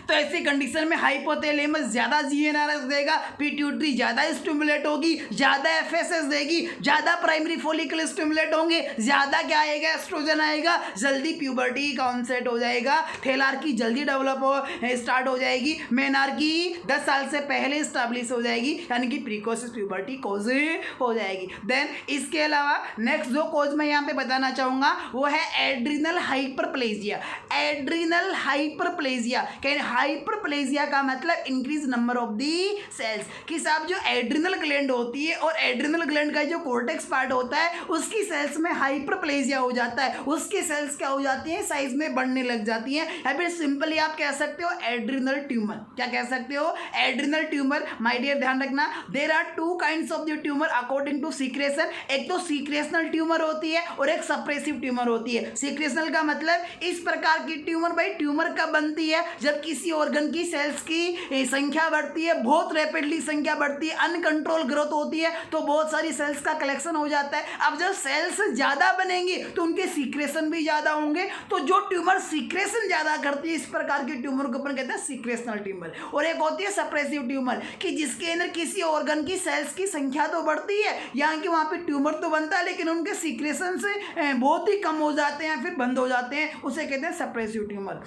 तो ऐसी कंडीशन में हाइपोथैलेमस ज़्यादा जीएनआरएस देगा, पिट्यूटरी ज़्यादा स्टिमुलेट होगी, ज़्यादा एफएसएस देगी, ज़्यादा प्राइमरी फॉलिकल स्टिमुलेट होंगे, ज़्यादा क्या आएगा? एस्ट्रोजन आएगा, जल्दी प्यूबर्टी का ऑनसेट हो जाएगा, थैलार्की जल्दी डेवलप स्टार्ट हो जाएगी, मेनार्की 10 साल से पहले स्टैब्लिश हो जाएगी, यानी कि प्रीकोशियस प्यूबर्टी कोज हो जाएगी। देन इसके अलावा नेक्स्ट जो कोज मैं यहाँ पे बताना चाहूँगा वो है adrenal hyperplasia. Adrenal hyperplasia, hyperplasia का मतलब increase number of the cells, कि साहब जो एड्रिनल ग्लैंड होती है और एड्रिनल ग्लैंड का जो कोर्टेक्स पार्ट होता है उसकी सेल्स में हाइपरप्लेजिया हो जाता है, उसकी सेल्स क्या हो जाती हैं? साइज में बढ़ने लग जाती हैं, या फिर सिंपली आप कह सकते हो एड्रिनल ट्यूमर। क्या कह सकते हो? Adrenal tumour. माय डियर ध्यान रखना, there are 2 kinds of the tumour according to secretion. एक तो सीक्रेशनल ट्यूमर होती है और एक सप्रेसिव ट्यूमर होती है। सीक्रेशनल का मतलब इस प्रकार की ट्यूमर, भाई ट्यूमर कब बनती है? जब किसी किसी ऑर्गन की सेल्स की संख्या बढ़ती है, बहुत रैपिडली संख्या बढ़ती है, अनकंट्रोल ग्रोथ होती है, तो बहुत सारी सेल्स का कलेक्शन हो जाता है। अब जब सेल्स ज़्यादा बनेंगी तो उनके सीक्रेशन भी ज़्यादा होंगे, तो जो ट्यूमर सीक्रेशन ज़्यादा करती है, इस प्रकार के ट्यूमर को अपन कहते हैं सीक्रेशनल ट्यूमर। और एक होती है सप्रेसिव ट्यूमर, कि जिसके अंदर किसी ऑर्गन की सेल्स की संख्या तो बढ़ती है, यहाँ के वहाँ पे ट्यूमर तो बनता है, लेकिन उनके सीक्रेशन से बहुत ही कम हो जाते हैं, फिर बंद हो जाते हैं, उसे कहते हैं सप्रेसिव ट्यूमर।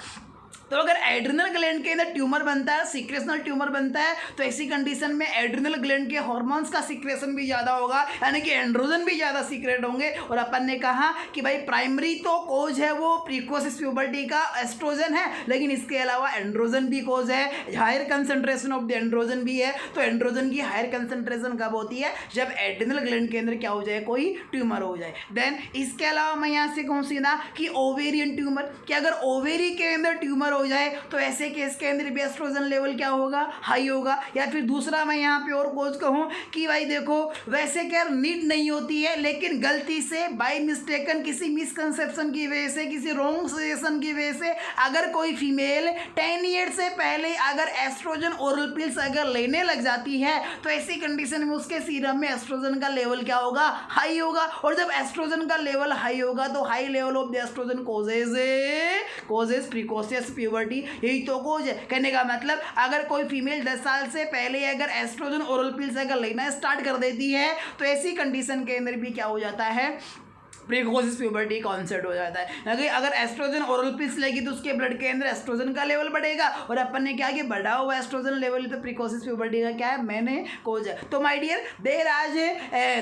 तो अगर एड्रिनल ग्लैंड के अंदर ट्यूमर बनता है, सीक्रेशनल ट्यूमर बनता है, तो ऐसी कंडीशन में एड्रिनल ग्लैंड के हार्मोन्स का सीक्रेशन भी ज़्यादा होगा, यानी कि एंड्रोजन भी ज़्यादा सीक्रेट होंगे। और अपन ने कहा कि भाई प्राइमरी तो कोज है वो प्रीकोसिस प्यूबर्टी का एस्ट्रोजन है, लेकिन इसके अलावा एंड्रोजन भी कोज है, higher concentration of the androgen भी है। तो एंड्रोजन की हायर कंसंट्रेशन कब होती है? जब एड्रिनल ग्लैंड के अंदर क्या हो जाए, कोई ट्यूमर हो जाए। देन इसके अलावा मैं यहाँ से कहूँ सीधा कि ओवेरियन ट्यूमर, कि अगर ओवेरी के अंदर ट्यूमर हो जाए तो ऐसे केस के अंदर भी एस्ट्रोजन लेवल क्या होगा, हाई होगा। या फिर दूसरा मैं यहाँ पे और कोज कहूँ कि भाई देखो वैसे क्या नीड नहीं होती है, लेकिन गलती से बाय मिस्टेकन किसी मिसकंसेप्शन की वजह से, किसी रॉन्ग सजेशन की वजह से अगर कोई फीमेल 10 ईयर से पहले अगर एस्ट्रोजन ओरल पिल्स अगर लेने लग जाती है, तो ऐसी कंडीशन में उसके सीरम में एस्ट्रोजन का लेवल क्या होगा, हाई होगा। और जब एस्ट्रोजन का लेवल हाई होगा तो high level of the estrogen causes precocious puberty, यही तो कोज है। कहने का मतलब अगर कोई फीमेल 10 साल से पहले अगर एस्ट्रोजन ओरल पिल्स अगर लेना स्टार्ट कर देती है, तो ऐसी कंडीशन के अंदर भी क्या हो जाता है, प्रीकोसिस प्यूबर्टी कॉन्सेप्ट हो जाता है। अगर एस्ट्रोजन ओरल पिल्स लेगी तो उसके ब्लड के अंदर एस्ट्रोजन का लेवल बढ़ेगा, और अपन ने क्या कि बढ़ा हुआ एस्ट्रोजन लेवल, तो प्रीकोसिस प्यूबर्टी का क्या है, मैंने कोज है। तो माय डियर देयर आज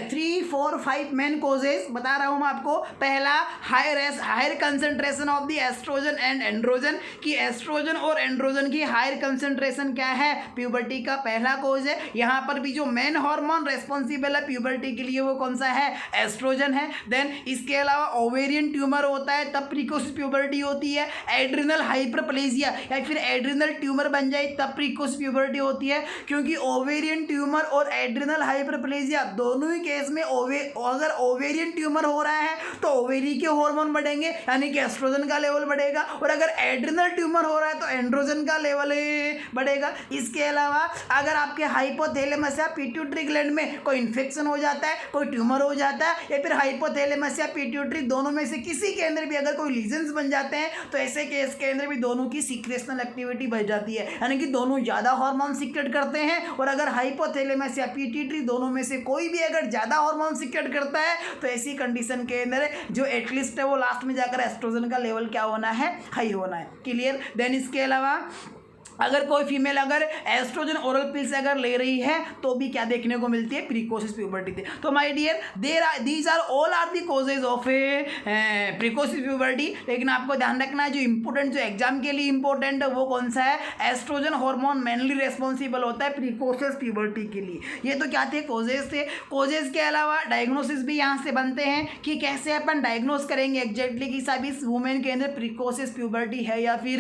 3, 4, 5 मेन कोजेस बता रहा हूँ मैं आपको। पहला higher concentration of the estrogen and androgen, की एस्ट्रोजन और एंड्रोजन की हायर कंसंट्रेशन क्या है, प्यूबर्टी का पहला कोज है। यहाँ पर भी जो मेन हार्मोन रेस्पॉन्सिबल है प्यूबर्टी के लिए वो कौन सा है, एस्ट्रोजन है। देन इसके अलावा ओवेरियन ट्यूमर होता है तब प्रीकोसिस प्यूबर्टी होती है। एड्रिनल हाइपरप्लेजिया या फिर एड्रिनल ट्यूमर बन जाए तब प्रीकोसिस प्यूबर्टी होती है, क्योंकि ओवेरियन ट्यूमर और एड्रिनल हाइपरप्लेजिया दोनों ही केस में अगर ओवेरियन ट्यूमर हो रहा है तो ओवेरी के हार्मोन बढ़ेंगे, यानी कि एस्ट्रोजन का लेवल बढ़ेगा, और अगर एड्रिनल ट्यूमर हो रहा है तो एंड्रोजन का लेवल बढ़ेगा। इसके अलावा अगर आपके हाइपोथैलेमस या पिट्यूटरी ग्लैंड में कोई इन्फेक्शन हो जाता है, कोई ट्यूमर हो जाता है, या फिर हाइपोथैलेमस या पिट्यूटरी दोनों में से किसी के अंदर भी अगर कोई लीजन्स बन जाते हैं, तो ऐसे केस के अंदर भी दोनों की सीक्रेशनल एक्टिविटी बढ़ जाती है, यानी कि दोनों ज़्यादा हार्मोन सीक्रेट करते हैं। और अगर हाइपोथैलेमस या पिट्यूटरी दोनों में से कोई भी अगर ज़्यादा हार्मोन सीक्रेट करता है, तो ऐसी कंडीशन के अंदर जो एटलीस्ट है वो लास्ट में जाकर एस्ट्रोजन का लेवल क्या होना है, हाई होना है। क्लियर। देन इसके अलावा अगर कोई फीमेल अगर एस्ट्रोजन ओरल पिल्स अगर ले रही है तो भी क्या देखने को मिलती है, प्रीकोसिस प्यूबर्टी थी। तो my dear these are all are the causes of precocious puberty. लेकिन आपको ध्यान रखना है जो इंपॉर्टेंट, जो एग्जाम के लिए इंपॉर्टेंट है वो कौन सा है, एस्ट्रोजन हार्मोन मेनली रेस्पॉन्सिबल होता है प्रीकोसिस प्यूबर्टी के लिए। ये तो क्या थे, कोजेज थे। कोजेज के अलावा डायग्नोसिस भी यहाँ से बनते हैं कि कैसे अपन डायग्नोस करेंगे एग्जैक्टली कि साहब इस वुमेन के अंदर प्रीकोसिस प्यूबर्टी है या फिर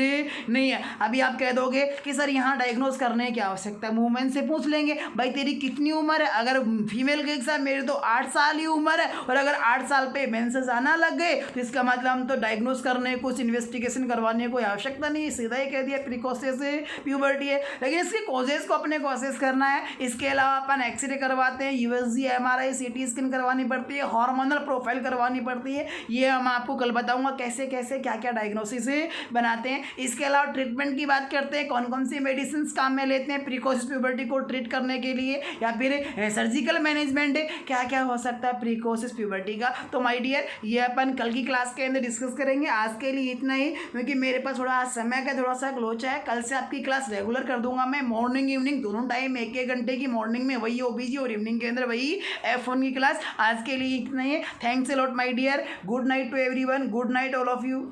नहीं है। अभी आप कह दोगे कि सर यहाँ डायग्नोस करने की आवश्यकता है, वुमेन से पूछ लेंगे भाई तेरी कितनी उम्र है। अगर फीमेल के साथ मेरी तो 8 साल ही उम्र है, और अगर 8 साल पे मेंसेस आना लग गए तो इसका मतलब हम तो डायग्नोस करने, कुछ इन्वेस्टिगेशन करवाने की कोई आवश्यकता नहीं, सीधा ही कह दिया प्रीकोसिस प्यूबर्टी है। लेकिन इसके कॉजेज को अपने को असेस करना है। इसके अलावा अपन एक्सरे करवाते हैं, यूएसजी, एमआरआई, सीटी स्कैन करवानी पड़ती है, हार्मोनल प्रोफाइल करवानी पड़ती है। ये हम आपको कल बताऊंगा कैसे कैसे क्या क्या डायग्नोसिस बनाते हैं। इसके अलावा ट्रीटमेंट की बात करते हैं, कौन कौन सी मेडिसिन काम में लेते हैं प्रीकोसिस प्यूबर्टी को ट्रीट करने के लिए, या फिर सर्जिकल मैनेजमेंट क्या क्या हो सकता है प्रीकोसिस प्यूबर्टी का। तो माय डियर ये अपन कल की क्लास के अंदर डिस्कस करेंगे। आज के लिए इतना ही, क्योंकि मेरे पास थोड़ा समय का थोड़ा सा लोचा है। कल से आपकी क्लास रेगुलर कर दूंगा मैं, मॉर्निंग इवनिंग दोनों टाइम 1-1 घंटे की। मॉर्निंग में वही ओबीजी और इवनिंग के अंदर वही F1 की क्लास। आज के लिए इतना ही है। Thanks a lot my dear. Good night to everyone. Good night all of you.